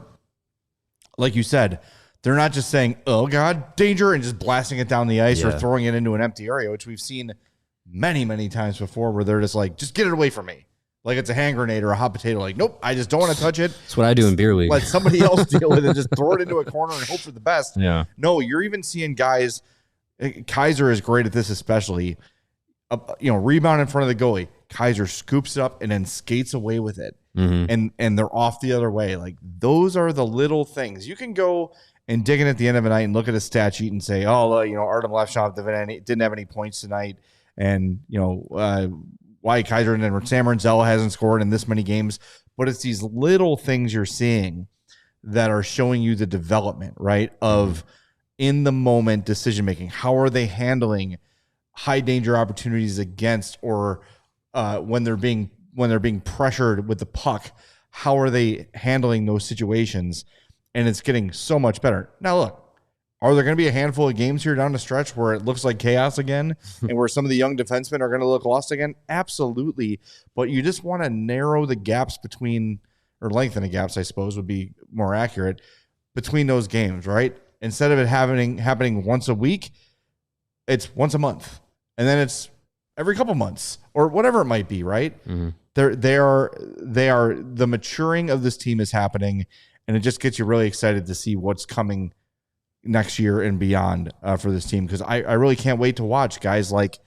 [SPEAKER 1] like you said, they're not just saying, oh God, danger, and just blasting it down the ice or throwing it into an empty area, which we've seen many, many times before, where they're just like, just get it away from me. Like it's a hand grenade or a hot potato. Like, nope, I just don't want to touch it.
[SPEAKER 2] That's what I do in beer league.
[SPEAKER 1] Let somebody else deal with it. Just throw it into a corner and hope for the best.
[SPEAKER 2] Yeah.
[SPEAKER 1] No, you're even seeing guys. Kaiser is great at this, especially. Rebound in front of the goalie. Kaiser scoops it up and then skates away with it, and they're off the other way. Like, those are the little things. You can go and dig in at the end of the night and look at a stat sheet and say, Artem Levshov didn't have any points tonight, and Wyatt Kaiser and then Sam Renzel hasn't scored in this many games. But it's these little things you're seeing that are showing you the development, right, of in the moment decision making. How are they handling high danger opportunities against, or when they're being pressured with the puck? How are they handling those situations? And it's getting so much better. Now, look, are there going to be a handful of games here down the stretch where it looks like chaos again and where some of the young defensemen are going to look lost again? Absolutely. But you just want to narrow the gaps between, or lengthen the gaps, I suppose would be more accurate, between those games, right? Instead of it happening once a week, it's once a month. And then it's every couple months or whatever it might be, right? They are the maturing of this team is happening, And it just gets you really excited to see what's coming next year and beyond for this team. Because I really can't wait to watch guys like,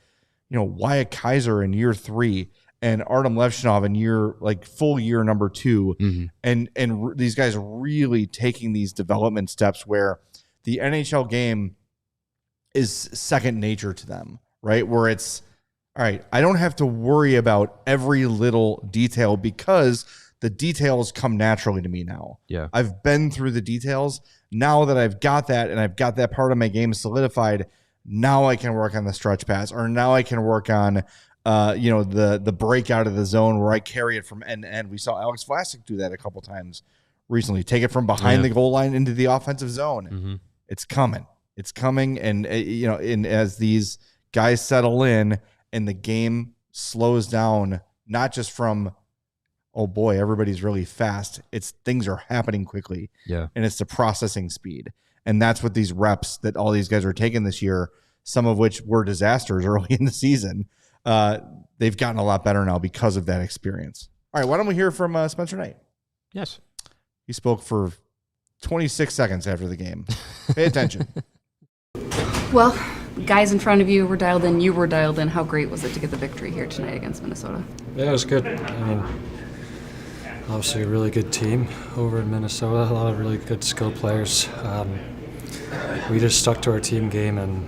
[SPEAKER 1] Wyatt Kaiser in year 3 and Artem Levshinov in full year number 2. And these guys really taking these development steps where the NHL game is second nature to them, right? Where it's, all right, I don't have to worry about every little detail because the details come naturally to me now.
[SPEAKER 2] Yeah.
[SPEAKER 1] I've been through the details. Now that I've got that and I've got that part of my game solidified, now I can work on the stretch pass, or now I can work on the break out of the zone where I carry it from end to end. We saw Alex Vlasic do that a couple times recently. Take it from behind the goal line into the offensive zone. It's coming. It's coming. And as these guys settle in and the game slows down, not just from, oh boy, everybody's really fast. It's things are happening quickly.
[SPEAKER 2] Yeah.
[SPEAKER 1] And it's the processing speed. And that's what these reps that all these guys are taking this year, some of which were disasters early in the season, they've gotten a lot better now because of that experience. All right, why don't we hear from Spencer Knight?
[SPEAKER 2] Yes.
[SPEAKER 1] He spoke for 26 seconds after the game. Pay attention.
[SPEAKER 3] Well, guys in front of you were dialed in. You were dialed in. How great was it to get the victory here tonight against Minnesota?
[SPEAKER 5] Yeah, it was good. I mean, obviously a really good team over in Minnesota. A lot of really good skilled players. We just stuck to our team game and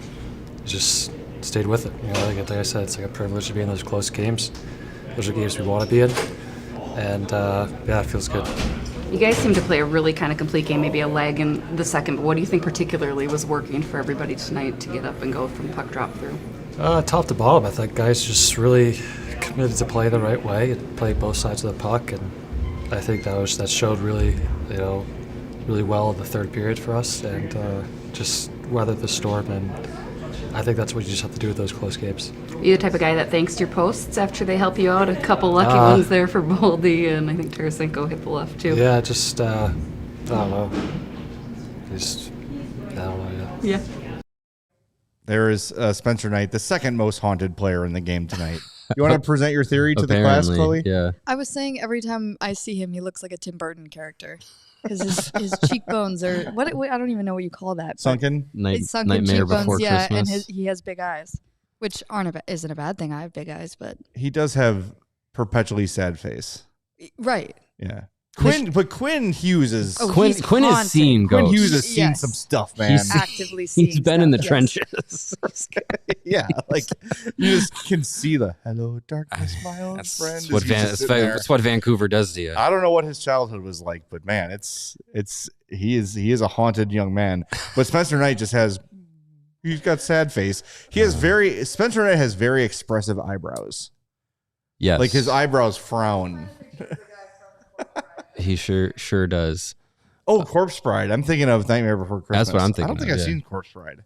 [SPEAKER 5] just stayed with it. Like I said, it's like a privilege to be in those close games. Those are games we want to be in, and it feels good.
[SPEAKER 3] You guys seem to play a really kind of complete game, maybe a lag in the second, but what do you think particularly was working for everybody tonight to get up and go from puck drop through?
[SPEAKER 5] Top to bottom, I think guys just really committed to play the right way and play both sides of the puck, and I think that showed really, really well in the third period for us, and just weathered the storm. And I think that's what you just have to do with those close games.
[SPEAKER 3] Are you the type of guy that thanks your posts after they help you out? A couple lucky ones there for Boldy, and I think Tarasenko hit the left too.
[SPEAKER 5] Yeah, just I don't know. I don't know.
[SPEAKER 3] Yeah.
[SPEAKER 1] There is Spencer Knight, the second most haunted player in the game tonight. You want to present your theory to the class, Chloe?
[SPEAKER 2] Yeah.
[SPEAKER 6] I was saying every time I see him, he looks like a Tim Burton character because his cheekbones are what I don't even know what you call that.
[SPEAKER 1] Sunken?
[SPEAKER 6] Sunken
[SPEAKER 2] Nightmare
[SPEAKER 6] cheekbones,
[SPEAKER 2] Before
[SPEAKER 6] yeah,
[SPEAKER 2] Christmas.
[SPEAKER 6] and he has big eyes, which isn't a bad thing. I have big eyes, but
[SPEAKER 1] He does have perpetually sad face.
[SPEAKER 6] right.
[SPEAKER 1] Yeah. Quinn Hughes is
[SPEAKER 6] Oh,
[SPEAKER 2] Quinn
[SPEAKER 6] he's
[SPEAKER 2] has
[SPEAKER 6] haunted.
[SPEAKER 2] seen
[SPEAKER 1] Quinn
[SPEAKER 2] ghosts.
[SPEAKER 1] Hughes has seen
[SPEAKER 6] Yes.
[SPEAKER 1] some stuff, man.
[SPEAKER 2] He's-
[SPEAKER 6] Actively seeing
[SPEAKER 2] He's been in the
[SPEAKER 6] stuff, yes.
[SPEAKER 2] trenches.
[SPEAKER 1] Yeah, like you just can see the hello darkness, my old friend.
[SPEAKER 2] That's what,
[SPEAKER 1] as he's just sitting there.
[SPEAKER 2] that's what Vancouver does to you.
[SPEAKER 1] I don't know what his childhood was like, but man, he is a haunted young man. But Spencer Knight he's got sad face. Spencer Knight has very expressive eyebrows.
[SPEAKER 2] Yes.
[SPEAKER 1] Like his eyebrows frown.
[SPEAKER 2] He sure does.
[SPEAKER 1] Oh, Corpse Bride. I'm thinking of Nightmare Before Christmas.
[SPEAKER 2] That's what I'm
[SPEAKER 1] I
[SPEAKER 2] thinking
[SPEAKER 1] don't think
[SPEAKER 2] of,
[SPEAKER 1] I've
[SPEAKER 2] yeah.
[SPEAKER 1] seen Corpse Bride.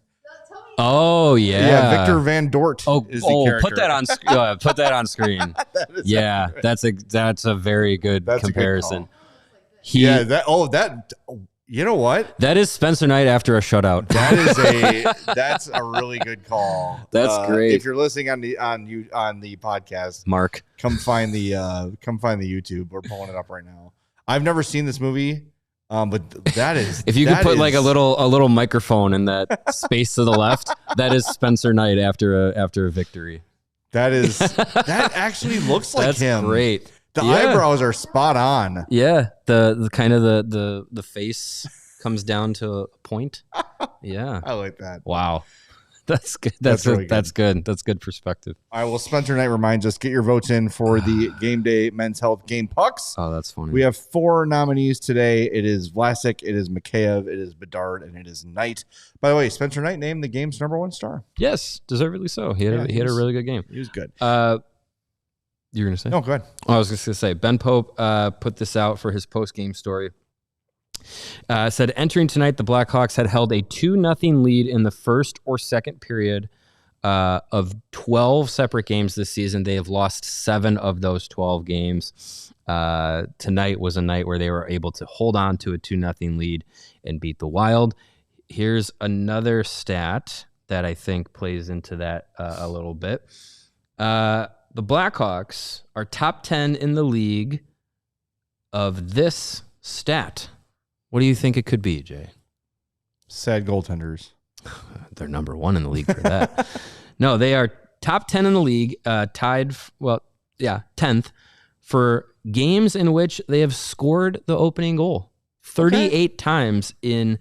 [SPEAKER 2] Oh yeah.
[SPEAKER 1] Yeah, Victor Van Dort is the character.
[SPEAKER 2] Put that on put that on screen. Yeah, that's a very good
[SPEAKER 1] That's a good
[SPEAKER 2] comparison.
[SPEAKER 1] call. You know what?
[SPEAKER 2] That is Spencer Knight after a shutout.
[SPEAKER 1] That's a really good call.
[SPEAKER 2] That's great.
[SPEAKER 1] If you're listening on the podcast,
[SPEAKER 2] Mark.
[SPEAKER 1] come find the YouTube. We're pulling it up right now. I've never seen this movie, but that is
[SPEAKER 2] If you could put like a little microphone in that space to the left, that is Spencer Knight after a victory.
[SPEAKER 1] that actually looks like
[SPEAKER 2] That's
[SPEAKER 1] him.
[SPEAKER 2] great.
[SPEAKER 1] The
[SPEAKER 2] Yeah.
[SPEAKER 1] eyebrows are spot on.
[SPEAKER 2] Yeah, the kind of the face comes down to a point. Yeah.
[SPEAKER 1] I like that.
[SPEAKER 2] Wow. That's good.
[SPEAKER 1] That's really
[SPEAKER 2] That's good. That's good perspective.
[SPEAKER 1] All right. Well, Spencer Knight reminds us, get your votes in for the Game Day Men's Health Game Pucks.
[SPEAKER 2] Oh, that's funny.
[SPEAKER 1] We have 4 nominees today. It is Vlasic, it is Mikheyev, it is Bedard, and it is Knight. By the way, Spencer Knight named the game's #1 star.
[SPEAKER 2] Yes, deservedly so. He had a really good game.
[SPEAKER 1] He was good.
[SPEAKER 2] You're gonna say?
[SPEAKER 1] No, go ahead.
[SPEAKER 2] I was just gonna say Ben Pope put this out for his post-game story. Said entering tonight, the Blackhawks had held a 2-0 lead in the first or second period of 12 separate games this season. They have lost 7 of those 12 games. Tonight was a night where they were able to hold on to a 2-0 lead and beat the Wild. Here's another stat that I think plays into that a little bit. The Blackhawks are top 10 in the league of this stat. What do you think it could be, Jay?
[SPEAKER 1] Sad goaltenders.
[SPEAKER 2] They're number 1 in the league for that. No, they are top 10 in the league, tied, 10th for games in which they have scored the opening goal. 38 times in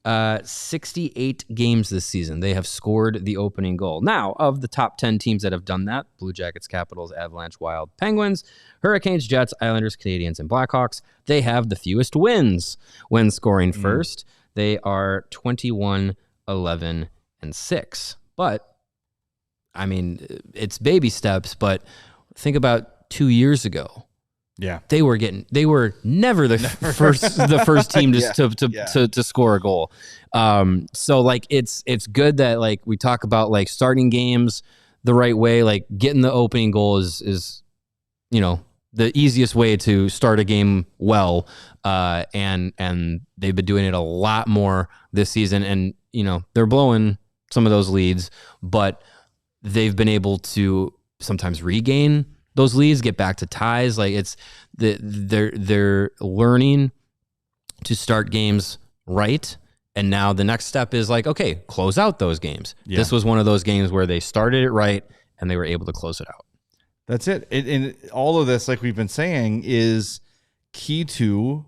[SPEAKER 2] 68 games this season. They have scored the opening goal. Now, of the top 10 teams that have done that, Blue Jackets, Capitals, Avalanche, Wild, Penguins, Hurricanes, Jets, Islanders, Canadiens, and Blackhawks, they have the fewest wins when scoring first. They are 21, 11, and 6. But, I mean, it's baby steps, but think about 2 years ago.
[SPEAKER 1] Yeah,
[SPEAKER 2] they were never the first team to score a goal. So like it's good that like we talk about like starting games the right way, like getting the opening goal is the easiest way to start a game well. And they've been doing it a lot more this season, and they're blowing some of those leads, but they've been able to sometimes regain those leads, get back to ties. Like they're learning to start games right. And now the next step is like, okay, close out those games. Yeah. This was one of those games where they started it right and they were able to close it out.
[SPEAKER 1] That's it. And all of this, like we've been saying, is key to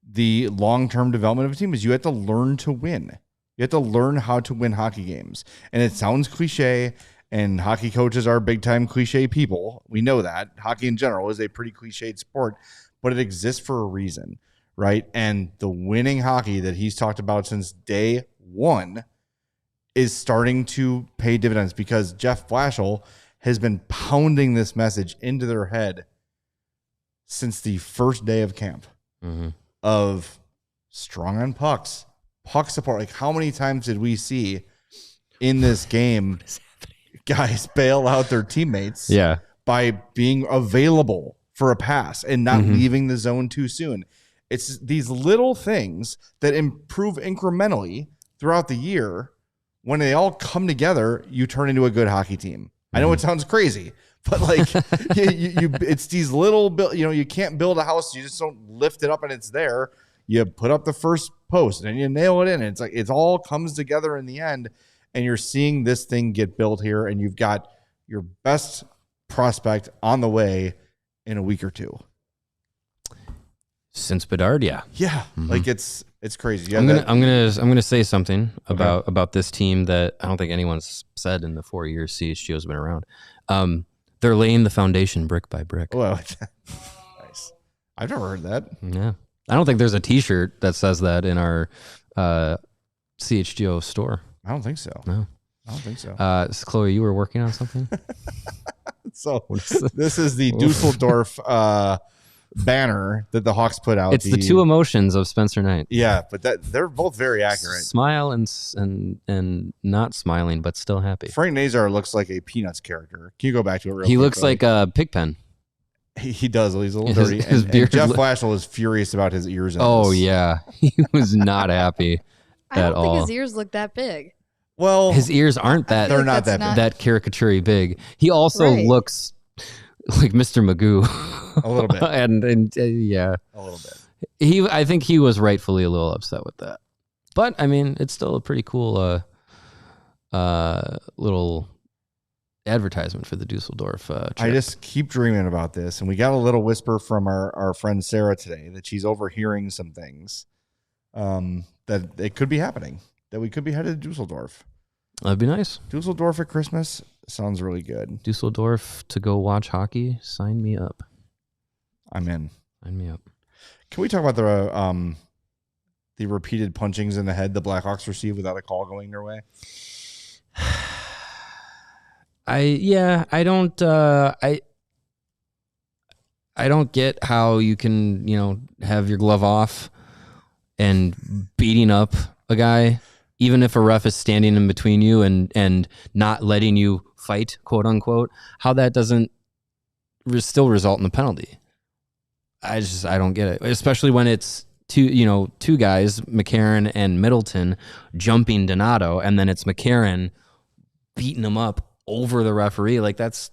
[SPEAKER 1] the long-term development of a team. Is you have to learn to win. You have to learn how to win hockey games. And it sounds cliche. And hockey coaches are big-time cliche people. We know that. Hockey in general is a pretty cliched sport, but it exists for a reason, right? And the winning hockey that he's talked about since day one is starting to pay dividends because Jeff Blashill has been pounding this message into their head since the first day of camp of strong on pucks, puck support. Like, how many times did we see in this game guys bail out their teammates by being available for a pass and not leaving the zone too soon? It's these little things that improve incrementally throughout the year. When they all come together, you turn into a good hockey team. I know it sounds crazy, but like it's these little, you can't build a house. You just don't lift it up and it's there. You put up the first post and you nail it in. It's like, it all comes together in the end. And you're seeing this thing get built here, and you've got your best prospect on the way in a week or two.
[SPEAKER 2] Since Bedard, yeah.
[SPEAKER 1] Like it's crazy.
[SPEAKER 2] I'm gonna say something about this team that I don't think anyone's said in the 4 years CHGO's been around. They're laying the foundation brick by brick.
[SPEAKER 1] Well, nice. I've never heard that.
[SPEAKER 2] Yeah, I don't think there's a T-shirt that says that in our CHGO store.
[SPEAKER 1] I don't think so.
[SPEAKER 2] No,
[SPEAKER 1] I don't think so.
[SPEAKER 2] Chloe, you were working on something?
[SPEAKER 1] So this is the Dusseldorf banner that the Hawks put out.
[SPEAKER 2] It's the two emotions of Spencer Knight.
[SPEAKER 1] Yeah, but they're both very accurate.
[SPEAKER 2] Smile and not smiling, but still happy.
[SPEAKER 1] Frank Nazar looks like a Peanuts character. Can you go back to it real quick?
[SPEAKER 2] He looks like a Pigpen.
[SPEAKER 1] He does. He's a little dirty. And Jeff Blashill is furious about his ears.
[SPEAKER 2] Yeah. He was not happy
[SPEAKER 6] I
[SPEAKER 2] at
[SPEAKER 6] don't
[SPEAKER 2] all.
[SPEAKER 6] think his ears look that big.
[SPEAKER 1] Well,
[SPEAKER 2] his ears aren't that.
[SPEAKER 1] They're not that
[SPEAKER 2] caricature big. He also looks like Mr. Magoo
[SPEAKER 1] a little bit,
[SPEAKER 2] and yeah,
[SPEAKER 1] a little bit.
[SPEAKER 2] I think he was rightfully a little upset with that, but I mean, it's still a pretty cool little advertisement for the Dusseldorf trip.
[SPEAKER 1] I just keep dreaming about this, and we got a little whisper from our friend Sarah today that she's overhearing some things that it could be happening. That we could be headed to Dusseldorf.
[SPEAKER 2] That'd be nice.
[SPEAKER 1] Dusseldorf at Christmas sounds really good.
[SPEAKER 2] Dusseldorf to go watch hockey. Sign me up.
[SPEAKER 1] I'm in.
[SPEAKER 2] Sign me up.
[SPEAKER 1] Can we talk about the repeated punchings in the head the Blackhawks received without a call going their way?
[SPEAKER 2] I don't get how you can, have your glove off and beating up a guy, even if a ref is standing in between you and not letting you fight, quote unquote, how that doesn't still result in a penalty. I don't get it, especially when it's two guys, McCarron and Middleton, jumping Donato, and then it's McCarron beating him up over the referee. Like, that's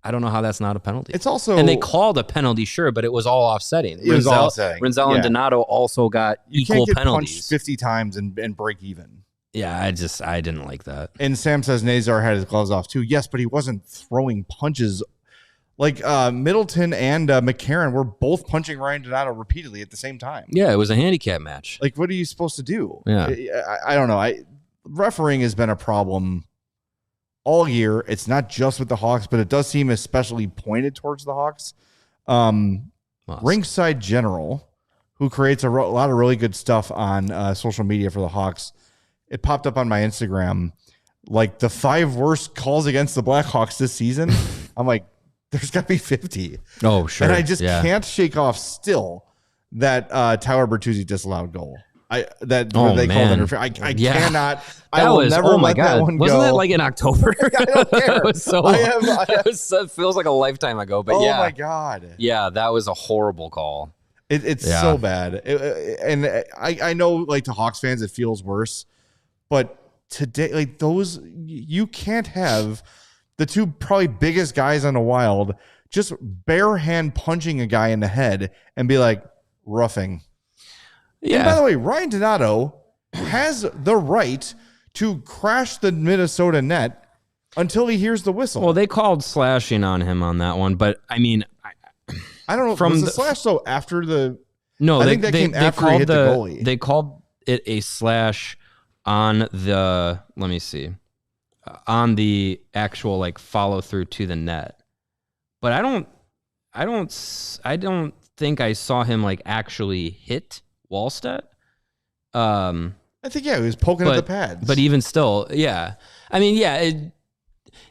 [SPEAKER 2] I don't know how that's not a penalty.
[SPEAKER 1] It's also,
[SPEAKER 2] and they called a penalty, sure, but it was all offsetting.
[SPEAKER 1] It was all offsetting.
[SPEAKER 2] Renzel and Donato also got
[SPEAKER 1] you
[SPEAKER 2] equal
[SPEAKER 1] can't get
[SPEAKER 2] penalties.
[SPEAKER 1] Punched 50 times and break even.
[SPEAKER 2] Yeah, I didn't like that.
[SPEAKER 1] And Sam says Nazar had his gloves off too. Yes, but he wasn't throwing punches. Like Middleton and McCarron were both punching Ryan Donato repeatedly at the same time.
[SPEAKER 2] Yeah, it was a handicap match.
[SPEAKER 1] Like, what are you supposed to do?
[SPEAKER 2] Yeah,
[SPEAKER 1] I don't know. Refereeing has been a problem all year. It's not just with the Hawks, but it does seem especially pointed towards the Hawks. Ringside General, who creates a lot of really good stuff on social media for the Hawks, it popped up on my Instagram, like the 5 worst calls against the Blackhawks this season. I'm like, there's got to be 50.
[SPEAKER 2] Oh, sure.
[SPEAKER 1] And I just can't shake off still that Tyler Bertuzzi disallowed goal. They called interference. I cannot. I will never let that one go.
[SPEAKER 2] Wasn't that like in October?
[SPEAKER 1] I don't care.
[SPEAKER 2] It was so. It feels like a lifetime ago. But
[SPEAKER 1] oh my god.
[SPEAKER 2] Yeah, that was a horrible call.
[SPEAKER 1] It's so bad. And I know, like, to Hawks fans, it feels worse. But today, like, those, you can't have the two probably biggest guys on the Wild just bare hand punching a guy in the head and be like, roughing. Yeah. And by the way, Ryan Donato has the right to crash the Minnesota net until he hears the whistle.
[SPEAKER 2] Well, they called slashing on him on that one, but I mean,
[SPEAKER 1] I don't know. From was the slash though after the?
[SPEAKER 2] No,
[SPEAKER 1] I think that came after he hit the goalie.
[SPEAKER 2] They called it a slash on the. Let me see, on the actual like follow through to the net, but I don't think I saw him like actually hit Wallstedt.
[SPEAKER 1] I think he was poking at the pads.
[SPEAKER 2] But even still, yeah. I mean,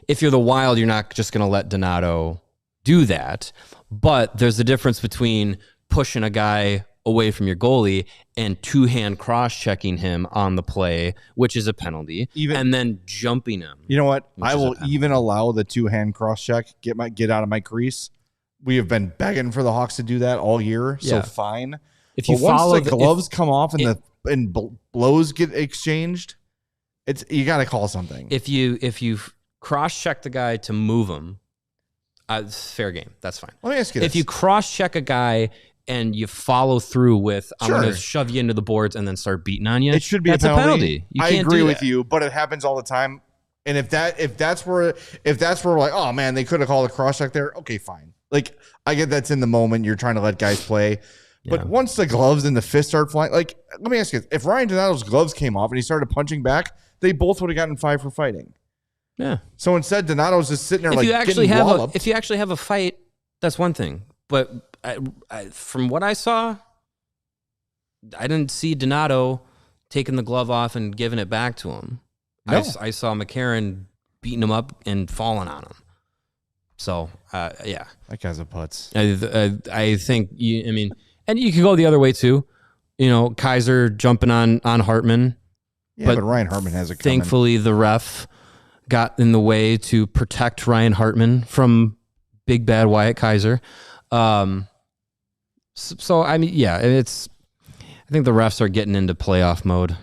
[SPEAKER 2] if you're the Wild, you're not just going to let Donato do that. But there's a difference between pushing a guy away from your goalie and two-hand cross-checking him on the play, which is a penalty, and then jumping him.
[SPEAKER 1] You know what? I will even allow the two-hand cross-check. Get out of my crease. We have been begging for the Hawks to do that all year, so fine.
[SPEAKER 2] If you
[SPEAKER 1] once the gloves come off and blows get exchanged, you got to call something.
[SPEAKER 2] If you cross-check the guy to move him, it's fair game. That's fine.
[SPEAKER 1] Let me ask you
[SPEAKER 2] this. If you cross-check a guy and you follow through with, I'm going to shove you into the boards and then start beating on you,
[SPEAKER 1] it should be
[SPEAKER 2] a penalty. You
[SPEAKER 1] I
[SPEAKER 2] can't
[SPEAKER 1] agree
[SPEAKER 2] do
[SPEAKER 1] with
[SPEAKER 2] that.
[SPEAKER 1] you, but it happens all the time. And if that's where we're like, oh man, they could have called a cross-check there. Okay, fine. Like, I get that's in the moment. You're trying to let guys play. But once the gloves and the fists start flying, like, let me ask you, if Ryan Donato's gloves came off and he started punching back, they both would have gotten 5 for fighting.
[SPEAKER 2] Yeah.
[SPEAKER 1] So instead, Donato's just sitting there
[SPEAKER 2] if you actually have a fight, that's one thing. But from what I saw, I didn't see Donato taking the glove off and giving it back to him. No. I saw McCarron beating him up and falling on him. So, yeah.
[SPEAKER 1] That guy's a putz.
[SPEAKER 2] I think, and you could go the other way too. Kaiser jumping on Hartman.
[SPEAKER 1] Yeah, but Ryan Hartman has a coming.
[SPEAKER 2] Thankfully, the ref got in the way to protect Ryan Hartman from big bad Wyatt Kaiser. So I mean, yeah, I think the refs are getting into playoff mode.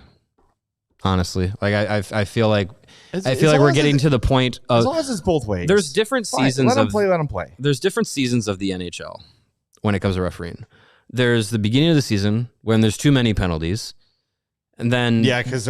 [SPEAKER 2] Honestly, like I feel like we're getting to the point of,
[SPEAKER 1] as long as it's both ways.
[SPEAKER 2] There's different seasons.
[SPEAKER 1] Let them play.
[SPEAKER 2] There's different seasons of the NHL when it comes to refereeing. There's the beginning of the season when there's too many penalties. And then
[SPEAKER 1] because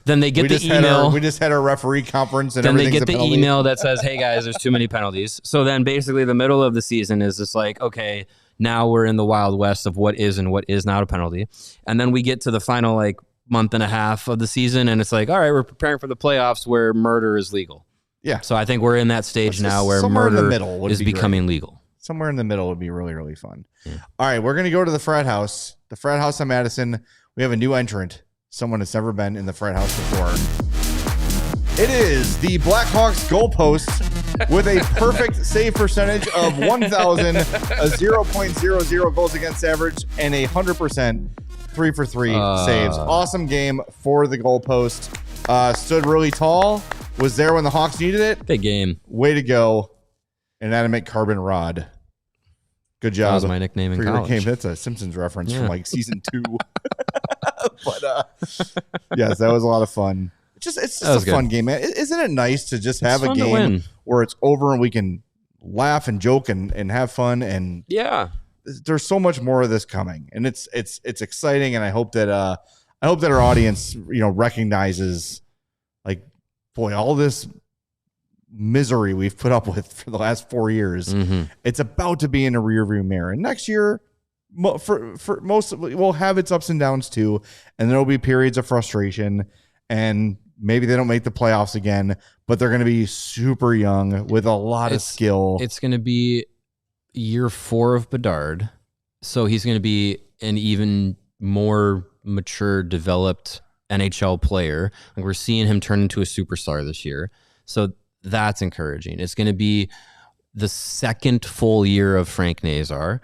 [SPEAKER 2] then they get the email.
[SPEAKER 1] We just had our referee conference, and
[SPEAKER 2] then they get the email that says, "Hey guys, there's too many penalties." So then basically the middle of the season is just like, okay, now we're in the Wild West of what is and what is not a penalty. And then we get to the final like month and a half of the season, and it's like, all right, we're preparing for the playoffs where murder is legal.
[SPEAKER 1] Yeah.
[SPEAKER 2] So I think we're in that stage now where murder is becoming legal.
[SPEAKER 1] Somewhere in the middle would be really, really fun. Yeah. All right, we're gonna go to the Frat House. The Frat House on Madison. We have a new entrant. Someone that's never been in the Frat House before. It is the Blackhawks goalpost with a perfect save percentage of 1,000, a 0.00 goals against average, and 100% 3 for 3 saves. Awesome game for the goalpost. Stood really tall. Was there when the Hawks needed it.
[SPEAKER 2] Big game.
[SPEAKER 1] Way to go. Inanimate carbon rod. Good job.
[SPEAKER 2] That was my nickname in college.
[SPEAKER 1] That's a Simpsons reference from like season 2. But yes, that was a lot of fun. It's just a fun game, man. Isn't it nice to just have a game where it's over and we can laugh and joke and have fun. And
[SPEAKER 2] Yeah.
[SPEAKER 1] there's so much more of this coming, and it's exciting. And I hope that our audience, recognizes, like, boy, all this misery we've put up with for the last 4 years, it's about to be in a rearview mirror. And next year, for most, will have its ups and downs too, and there will be periods of frustration, and maybe they don't make the playoffs again, but they're going to be super young with a lot of skill. It's
[SPEAKER 2] going to be year 4 of Bedard, so he's going to be an even more mature, developed NHL player. Like, we're seeing him turn into a superstar this year, so that's encouraging. It's going to be the second full year of Frank Nazar.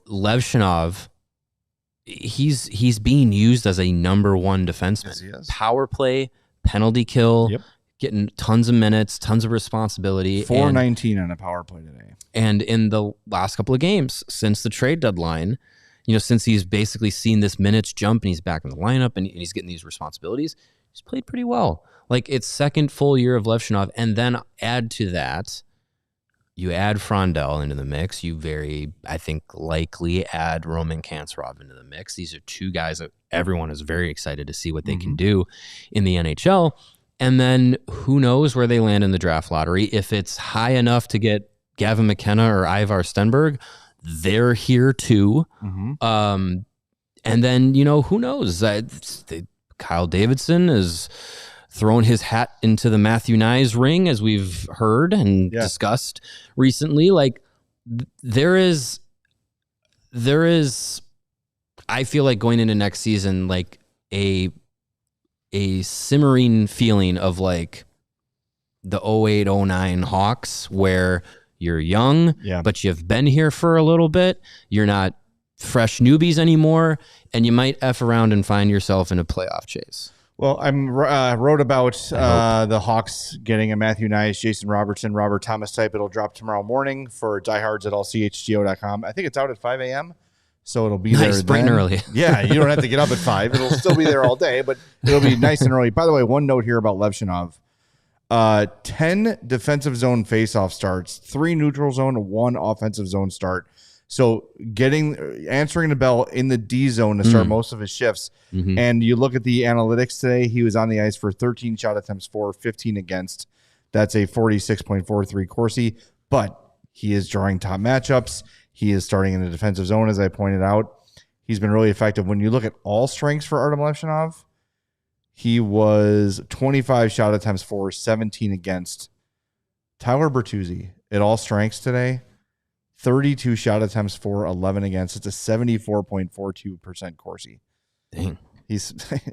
[SPEAKER 2] Levshinov, he's being used as a number 1 defenseman.
[SPEAKER 1] Yes, he is.
[SPEAKER 2] Power play, penalty kill,
[SPEAKER 1] Yep.
[SPEAKER 2] getting tons of minutes, tons of responsibility.
[SPEAKER 1] 419 on a power play today.
[SPEAKER 2] And in the last couple of games since the trade deadline, since he's basically seen this minutes jump and he's back in the lineup and he's getting these responsibilities, he's played pretty well. Like, it's second full year of Levshinov, and then add to that, you add Frondell into the mix. You I think, likely add Roman Kantsarov into the mix. These are 2 guys that everyone is very excited to see what they can do in the NHL. And then who knows where they land in the draft lottery. If it's high enough to get Gavin McKenna or Ivar Stenberg, they're here too. And then, who knows? Kyle Davidson is throwing his hat into the Matthew Nyes ring, as we've heard and discussed recently. Like, there is, I feel like, going into next season, like a simmering feeling of like the 08-09 Hawks, where you're young, but you've been here for a little bit. You're not fresh newbies anymore, and you might F around and find yourself in a playoff chase.
[SPEAKER 1] Well, I wrote about the Hawks getting a Matthew Nyes, Jason Robertson, Robert Thomas type. It'll drop tomorrow morning for diehards at allchgo.com. I think it's out at 5 a.m., so it'll be there
[SPEAKER 2] bright and early.
[SPEAKER 1] Yeah, you don't have to get up at 5. It'll still be there all day, but it'll be nice and early. By the way, one note here about Levshinov. 10 defensive zone faceoff starts, 3 neutral zone, 1 offensive zone start. So answering the bell in the D zone to start most of his shifts. And you look at the analytics today, he was on the ice for 13 shot attempts for, 15 against. That's a 46.43 Corsi, but he is drawing top matchups. He is starting in the defensive zone, as I pointed out. He's been really effective. When you look at all strengths for Artem Levshinov, he was 25 shot attempts for, 17 against. Tyler Bertuzzi at all strengths today, 32 shot attempts for, 11 against. It's a 74.42% Corsi.
[SPEAKER 2] Dang.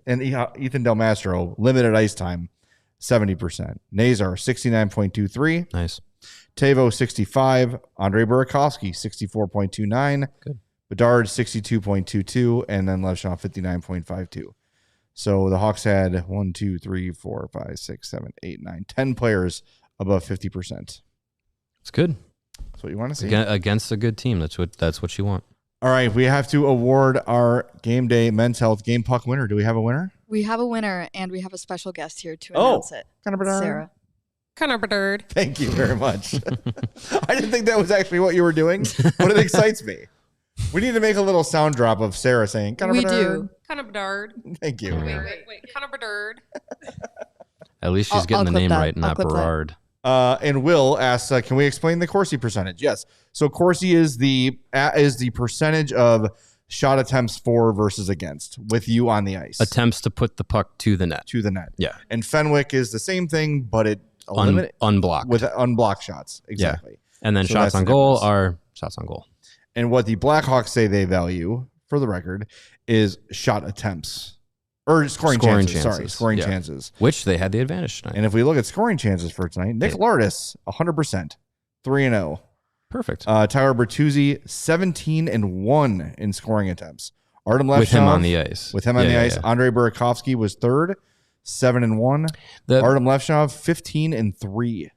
[SPEAKER 1] And Ethan Del Mastro, limited ice time, 70%. Nazar, 69.23.
[SPEAKER 2] Nice.
[SPEAKER 1] Tavo, 65. Andrei Burakovsky, 64.29.
[SPEAKER 2] Good.
[SPEAKER 1] Bedard, 62.22. And then Levshinov, 59.52. So the Hawks had 1, 2, 3, 4, 5, 6, 7, 8, 9, 10 players above 50%.
[SPEAKER 2] It's good.
[SPEAKER 1] That's what you want to see.
[SPEAKER 2] Against a good team. That's what you want.
[SPEAKER 1] All right, we have to award our Game Day Men's Health Game Puck winner. Do we have a winner?
[SPEAKER 6] We have a winner, and we have a special guest here to announce it. Sarah.
[SPEAKER 3] Bedard.
[SPEAKER 1] Thank you very much. I didn't think that was actually what you were doing, but it excites me. We need to make a little sound drop of Sarah saying,
[SPEAKER 6] We do.
[SPEAKER 3] Bedard.
[SPEAKER 1] Thank you.
[SPEAKER 3] Wait. Bedard.
[SPEAKER 2] At least she's getting the name right, not Berard.
[SPEAKER 1] And Will asks, can we explain the Corsi percentage? Yes. So Corsi is the percentage of shot attempts for versus against with you on the ice.
[SPEAKER 2] Attempts to put the puck to the net.
[SPEAKER 1] Yeah. And Fenwick is the same thing, but it
[SPEAKER 2] unblocked.
[SPEAKER 1] With unblocked shots. Exactly.
[SPEAKER 2] Yeah. And then shots on goal are shots on goal.
[SPEAKER 1] And what the Blackhawks say they value, for the record, is shot attempts. Or scoring chances. Sorry, scoring chances.
[SPEAKER 2] Which they had the advantage tonight.
[SPEAKER 1] And if we look at scoring chances for tonight, Nick Lardis, 100%, 3-0.
[SPEAKER 2] Perfect.
[SPEAKER 1] Tyler Bertuzzi, 17-1 in scoring attempts. Artem Levshinov.
[SPEAKER 2] With him on the ice.
[SPEAKER 1] Yeah. Andrei Burakovsky was third, 7-1. Artem Levshinov, 15-3.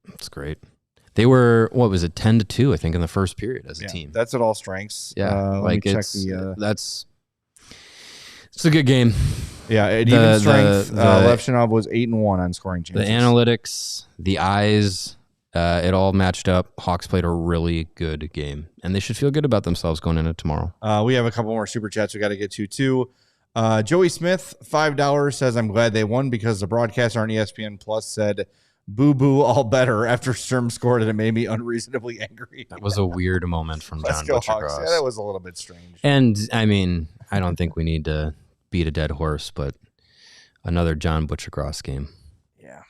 [SPEAKER 2] That's great. They were, 10-2, I think, in the first period as a team.
[SPEAKER 1] That's at all strengths.
[SPEAKER 2] Yeah.
[SPEAKER 1] Let me check the...
[SPEAKER 2] It's a good game.
[SPEAKER 1] Yeah, at even strength, Levshinov was 8-1 on scoring chances.
[SPEAKER 2] The analytics, the eyes, It all matched up. Hawks played a really good game, and they should feel good about themselves going into tomorrow.
[SPEAKER 1] We have a couple more super chats we got to get to too. Joey Smith, $5 says, I'm glad they won because the broadcaster on ESPN Plus said, boo boo, all better after Sturm scored, and it made me unreasonably angry.
[SPEAKER 2] That was a weird moment from John Butchergross.
[SPEAKER 1] Yeah, that was a little bit strange.
[SPEAKER 2] And I mean, I don't think we need to beat a dead horse, but another John Butchergross game.
[SPEAKER 1] Yeah.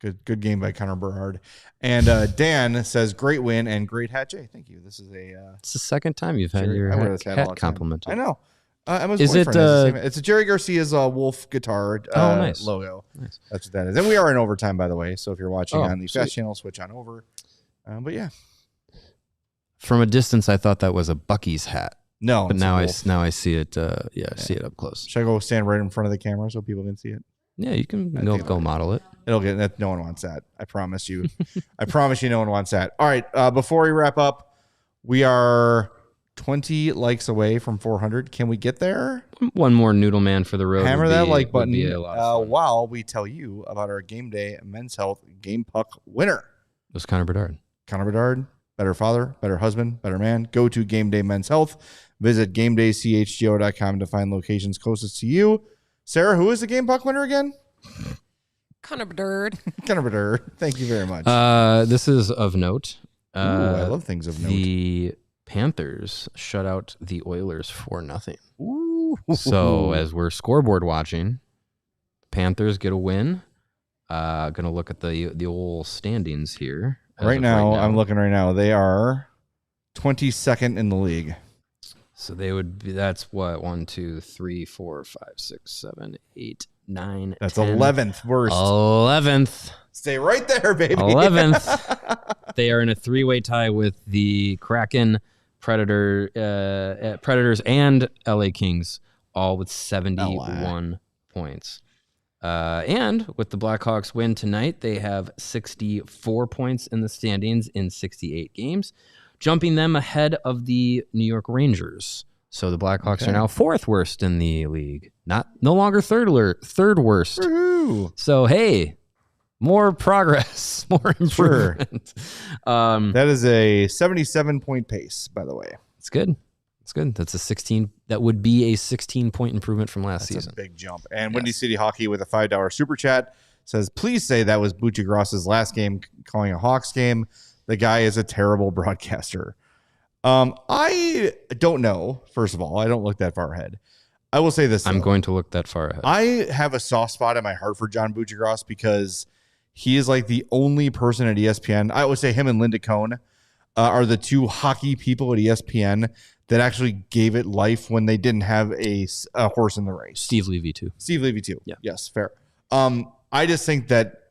[SPEAKER 1] Good game by Connor Bedard. And Dan says, great win and great hat, Jay. Thank you. This is
[SPEAKER 2] it's the second time you've had your hat complimented.
[SPEAKER 1] I know. Emma's
[SPEAKER 2] is
[SPEAKER 1] boyfriend
[SPEAKER 2] it?
[SPEAKER 1] has the same, it's a Jerry Garcia's Wolf guitar
[SPEAKER 2] nice.
[SPEAKER 1] logo.
[SPEAKER 2] Nice.
[SPEAKER 1] That's what that is. And we are in overtime, by the way. So if you're watching on the Fast Channel, switch on over. But yeah.
[SPEAKER 2] From a distance, I thought that was a Bucky's hat.
[SPEAKER 1] No.
[SPEAKER 2] But now I see it. See it up close.
[SPEAKER 1] Should I go stand right in front of the camera so people can see it?
[SPEAKER 2] Yeah, you can go model it.
[SPEAKER 1] It'll get that. No one wants that. I promise you. I promise you no one wants that. All right. Before we wrap up, we are 20 likes away from 400. Can we get there?
[SPEAKER 2] One more Noodle Man for the road.
[SPEAKER 1] Hammer that like button while we tell you about our Game Day Men's Health Game Puck winner.
[SPEAKER 2] It was Connor Bedard.
[SPEAKER 1] Connor Bedard, better father, better husband, better man. Go to Game Day Men's Health. Visit GameDayCHGO.com to find locations closest to you. Sarah, who is the Game Puck winner again?
[SPEAKER 7] Connor Bedard.
[SPEAKER 1] Connor Bedard. Thank you very much.
[SPEAKER 2] This is of note.
[SPEAKER 1] I love things of note.
[SPEAKER 2] The Panthers shut out the Oilers 4-0.
[SPEAKER 1] Ooh.
[SPEAKER 2] So as we're scoreboard watching, Panthers get a win. Gonna look at the old standings here.
[SPEAKER 1] Right now, I'm looking right now. They are 22nd in the league.
[SPEAKER 2] So they would be, that's what, 1, 2, 3, 4, 5, 6, 7, 8, 9.
[SPEAKER 1] That's
[SPEAKER 2] 10,
[SPEAKER 1] 11th worst.
[SPEAKER 2] 11th.
[SPEAKER 1] Stay right there, baby.
[SPEAKER 2] 11th. They are in a three-way tie with the Kraken, Predators, and LA Kings, all with 71 points. And with the Blackhawks win tonight, they have 64 points in the standings in 68 games, jumping them ahead of the New York Rangers. So the Blackhawks are now fourth worst in the league, no longer third worst.
[SPEAKER 1] Woo-hoo.
[SPEAKER 2] So hey, more progress, more improvement.
[SPEAKER 1] That is a 77-point pace, by the way.
[SPEAKER 2] It's good. It's good. That's a 16. That would be a 16-point improvement from last season.
[SPEAKER 1] A big jump. And Windy City Hockey with a $5 super chat says, please say that was Butchergross's last game calling a Hawks game. The guy is a terrible broadcaster. I don't know. First of all, I don't look that far ahead. I will say this.
[SPEAKER 2] I'm going to look that far ahead.
[SPEAKER 1] I have a soft spot in my heart for John Butchergross because he is like the only person at ESPN. I would say him and Linda Cohn are the two hockey people at ESPN that actually gave it life when they didn't have a horse in the race.
[SPEAKER 2] Steve Levy too.
[SPEAKER 1] Yeah. Yes, fair. I just think that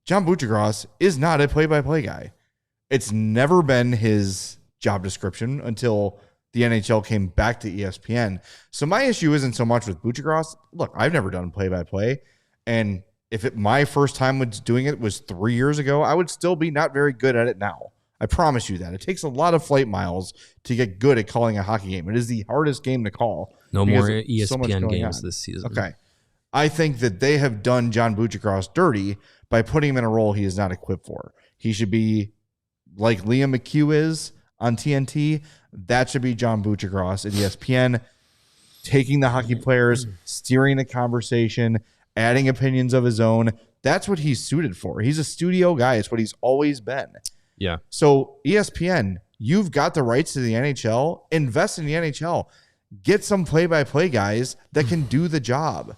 [SPEAKER 1] John Butchergross is not a play-by-play guy. It's never been his job description until the NHL came back to ESPN. So my issue isn't so much with Butchergross. Look, I've never done play-by-play. And if my first time was doing it was 3 years ago, I would still be not very good at it now. I promise you that. It takes a lot of flight miles to get good at calling a hockey game. It is the hardest game to call.
[SPEAKER 2] No more ESPN games this season.
[SPEAKER 1] Okay. I think that they have done John Butchergross dirty by putting him in a role he is not equipped for. He should be like Liam McHugh is on TNT. That should be John Butchergross at ESPN, taking the hockey players, steering the conversation, adding opinions of his own. That's what he's suited for. He's a studio guy. It's what he's always been.
[SPEAKER 2] Yeah.
[SPEAKER 1] So ESPN, you've got the rights to the NHL. Invest in the NHL. Get some play-by-play guys that can do the job.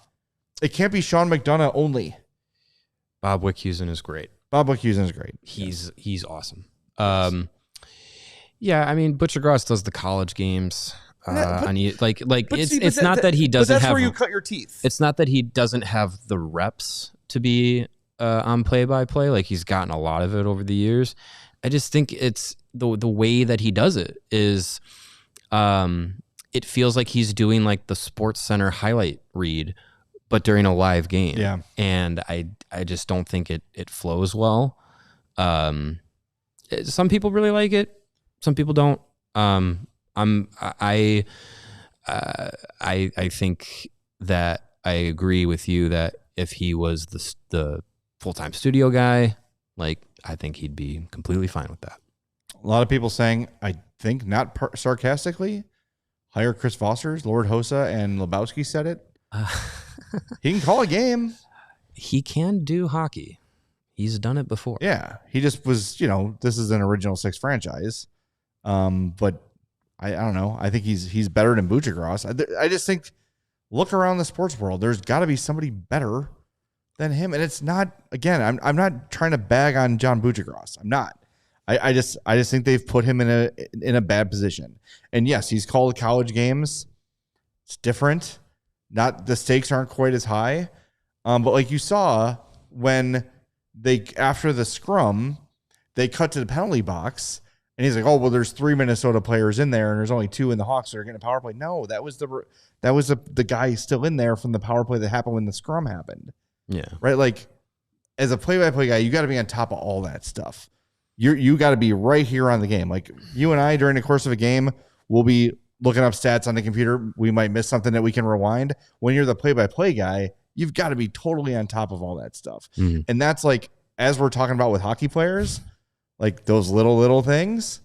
[SPEAKER 1] It can't be Sean McDonough only.
[SPEAKER 2] Bob Wickhusen is great.
[SPEAKER 1] He's
[SPEAKER 2] awesome. Yeah, I mean, Butchergross does the college games. It's not that he doesn't have.
[SPEAKER 1] But that's where you cut your teeth.
[SPEAKER 2] It's not that he doesn't have the reps to be on play-by-play. Like, he's gotten a lot of it over the years. I just think it's the way that he does it is, it feels like he's doing like the Sports Center highlight read, but during a live game.
[SPEAKER 1] Yeah.
[SPEAKER 2] And I just don't think it flows well. Some people really like it. Some people don't. I think that I agree with you that if he was the full-time studio guy, like I think he'd be completely fine with that.
[SPEAKER 1] A lot of people saying, I think not sarcastically, hire Chris Foster's. Lord Hossa and Lebowski said it. He can call a game.
[SPEAKER 2] He can do hockey. He's done it before.
[SPEAKER 1] Yeah. He just was, this is an original six franchise. But I don't know. I think he's better than Buccigross. I just think, look around the sports world. There's got to be somebody better than him. And it's not, again, I'm not trying to bag on John Buccigross. I'm not. I just think they've put him in a bad position. And yes, he's called college games. It's different. The stakes aren't quite as high. But like you saw when after the scrum, they cut to the penalty box and he's like, oh, well, there's 3 Minnesota players in there and there's only 2 in the Hawks that are getting a power play. No, that was the guy still in there from the power play that happened when the scrum happened.
[SPEAKER 2] Yeah.
[SPEAKER 1] Right. Like as a play-by-play guy, you got to be on top of all that stuff. You got to be right here on the game. Like you and I, during the course of a game, we'll be looking up stats on the computer. We might miss something that we can rewind. When you're the play-by-play guy, you've got to be totally on top of all that stuff. Mm-hmm. And that's like, as we're talking about with hockey players, like those little things,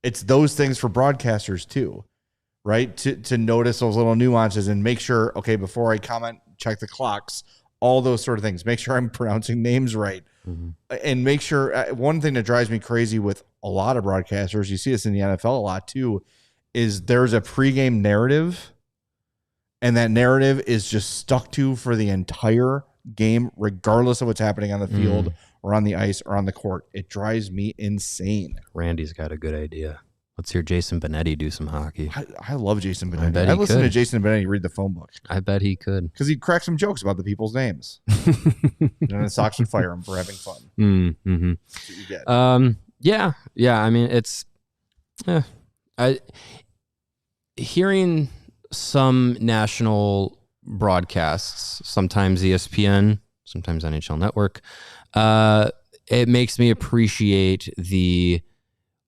[SPEAKER 1] it's those things for broadcasters too, right? To notice those little nuances and make sure, okay, before I comment, check the clocks, all those sort of things. Make sure I'm pronouncing names right. Mm-hmm. And make sure, one thing that drives me crazy with a lot of broadcasters, you see this in the NFL a lot too, is there's a pregame narrative and that narrative is just stuck to for the entire game, regardless of what's happening on the field or on the ice or on the court. It drives me insane.
[SPEAKER 2] Randy's got a good idea. Let's hear Jason Benetti do some hockey.
[SPEAKER 1] I love Jason Benetti. I listen to Jason Benetti read the phone book.
[SPEAKER 2] I bet he could.
[SPEAKER 1] Because he'd crack some jokes about the people's names. And the Sox would fire him for having fun.
[SPEAKER 2] Mm-hmm.
[SPEAKER 1] That's what you get.
[SPEAKER 2] Yeah. I mean, it's... hearing some national broadcasts, sometimes ESPN, sometimes NHL Network, it makes me appreciate the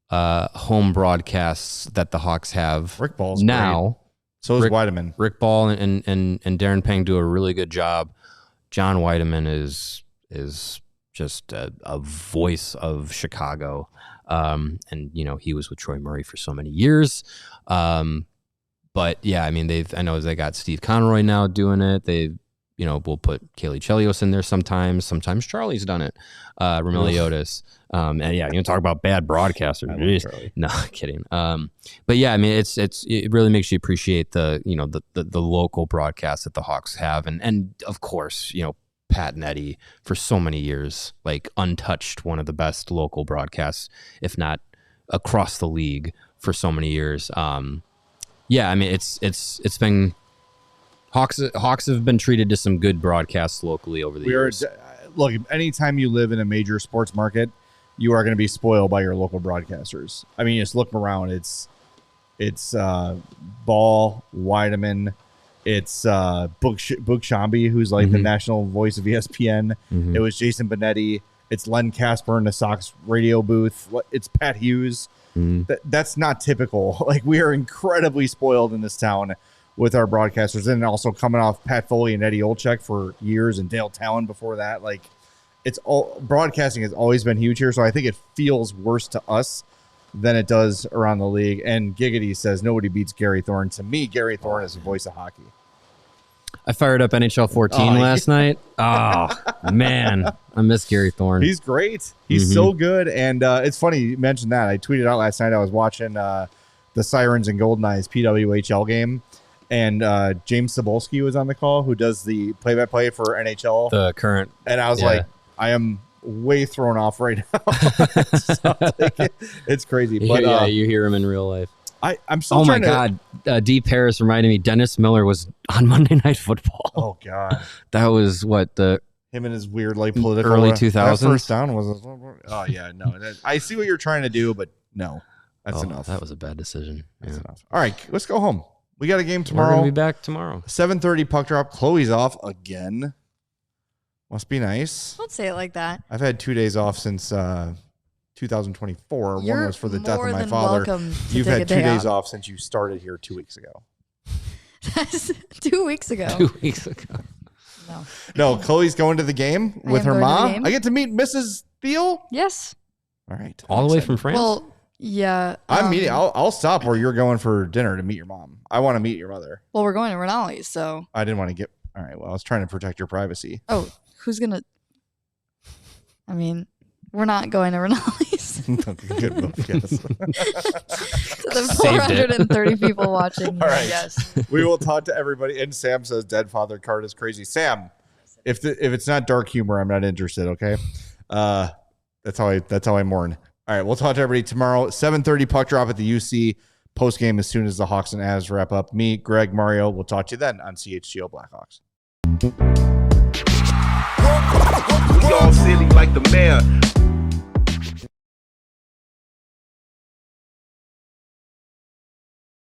[SPEAKER 2] home broadcasts that the Hawks have.
[SPEAKER 1] Rick Ball's
[SPEAKER 2] now.
[SPEAKER 1] Great. So is Weideman.
[SPEAKER 2] Rick Ball and Darren Pang do a really good job. John Weideman is just a voice of Chicago. And he was with Troy Murray for so many years. But yeah, I mean, I know they got Steve Conroy now doing it. We'll put Kaylee Chelios in there sometimes. Sometimes Charlie's done it. Ramiliotis. And yeah, talk about bad broadcasters. No, kidding. But yeah, I mean, it really makes you appreciate the local broadcasts that the Hawks have. And of course, Pat and Eddie for so many years, like untouched, one of the best local broadcasts, if not across the league for so many years. Yeah, I mean, it's been Hawks have been treated to some good broadcasts locally over the years.
[SPEAKER 1] Look, anytime you live in a major sports market, you are going to be spoiled by your local broadcasters. I mean, just look around. It's Ball, Weideman, it's Book Shambi, who's like the national voice of ESPN. Mm-hmm. It was Jason Benetti. It's Len Casper in the Sox radio booth. It's Pat Hughes. That's not typical. Like, we are incredibly spoiled in this town with our broadcasters, and also coming off Pat Foley and Eddie Olczyk for years, and Dale Talon before that. Like, it's all broadcasting has always been huge here, so I think it feels worse to us than it does around the league. And Giggity says nobody beats Gary Thorne. To me, Gary Thorne is the voice of hockey.
[SPEAKER 2] I fired up NHL 14 last night. Oh, man. I miss Gary Thorne.
[SPEAKER 1] He's great. He's so good. And it's funny you mentioned that. I tweeted out last night. I was watching the Sirens and Goldeneyes PWHL game. And James Cebulski was on the call, who does the play-by-play for NHL.
[SPEAKER 2] The current.
[SPEAKER 1] And I was like, I am way thrown off right now. It's crazy. But
[SPEAKER 2] yeah, you hear him in real life.
[SPEAKER 1] I'm still
[SPEAKER 2] oh my
[SPEAKER 1] trying
[SPEAKER 2] God. Deep Harris reminded me Dennis Miller was on Monday Night Football.
[SPEAKER 1] Oh God.
[SPEAKER 2] That was what
[SPEAKER 1] him and his weird like political
[SPEAKER 2] early 2000s.
[SPEAKER 1] First down was. Oh yeah, no. I see what you're trying to do, but no, that's enough.
[SPEAKER 2] That was a bad decision.
[SPEAKER 1] That's enough. All right, let's go home. We got a game tomorrow.
[SPEAKER 2] We're gonna be back tomorrow.
[SPEAKER 1] 7:30 puck drop. Chloe's off again. Must be nice.
[SPEAKER 6] Don't say it like that.
[SPEAKER 1] I've had 2 days off since 2024. One was for the death of my father. You've had 2 days off since you started here 2 weeks ago.
[SPEAKER 6] That's 2 weeks ago.
[SPEAKER 2] 2 weeks ago.
[SPEAKER 1] No, Chloe's going to the game with her
[SPEAKER 6] am going to the
[SPEAKER 1] mom.
[SPEAKER 6] game.
[SPEAKER 1] I get to meet Mrs. Thiel.
[SPEAKER 6] Yes.
[SPEAKER 1] All right.
[SPEAKER 2] All the way from France.
[SPEAKER 6] Well, yeah.
[SPEAKER 1] I'm meeting. I'll stop where you're going for dinner to meet your mom. I want to meet your mother.
[SPEAKER 6] Well, we're going to Renali's, so.
[SPEAKER 1] I didn't want to get. All right. Well, I was trying to protect your privacy.
[SPEAKER 6] Oh, who's gonna? I mean, we're not going to Renali's.
[SPEAKER 1] Good move, yes.
[SPEAKER 6] To the
[SPEAKER 2] Saved it.
[SPEAKER 6] 430 people watching.
[SPEAKER 1] All right.
[SPEAKER 6] Yes.
[SPEAKER 1] We will talk to everybody. And Sam says, "Dead father card is crazy." Sam, if it's not dark humor, I'm not interested. Okay. That's how I mourn. All right. We'll talk to everybody tomorrow. 7:30 puck drop at the UC. Post game as soon as the Hawks and Avs wrap up. Me, Greg, Mario. We'll talk to you then on CHGO Blackhawks.
[SPEAKER 8] We all silly like the mayor.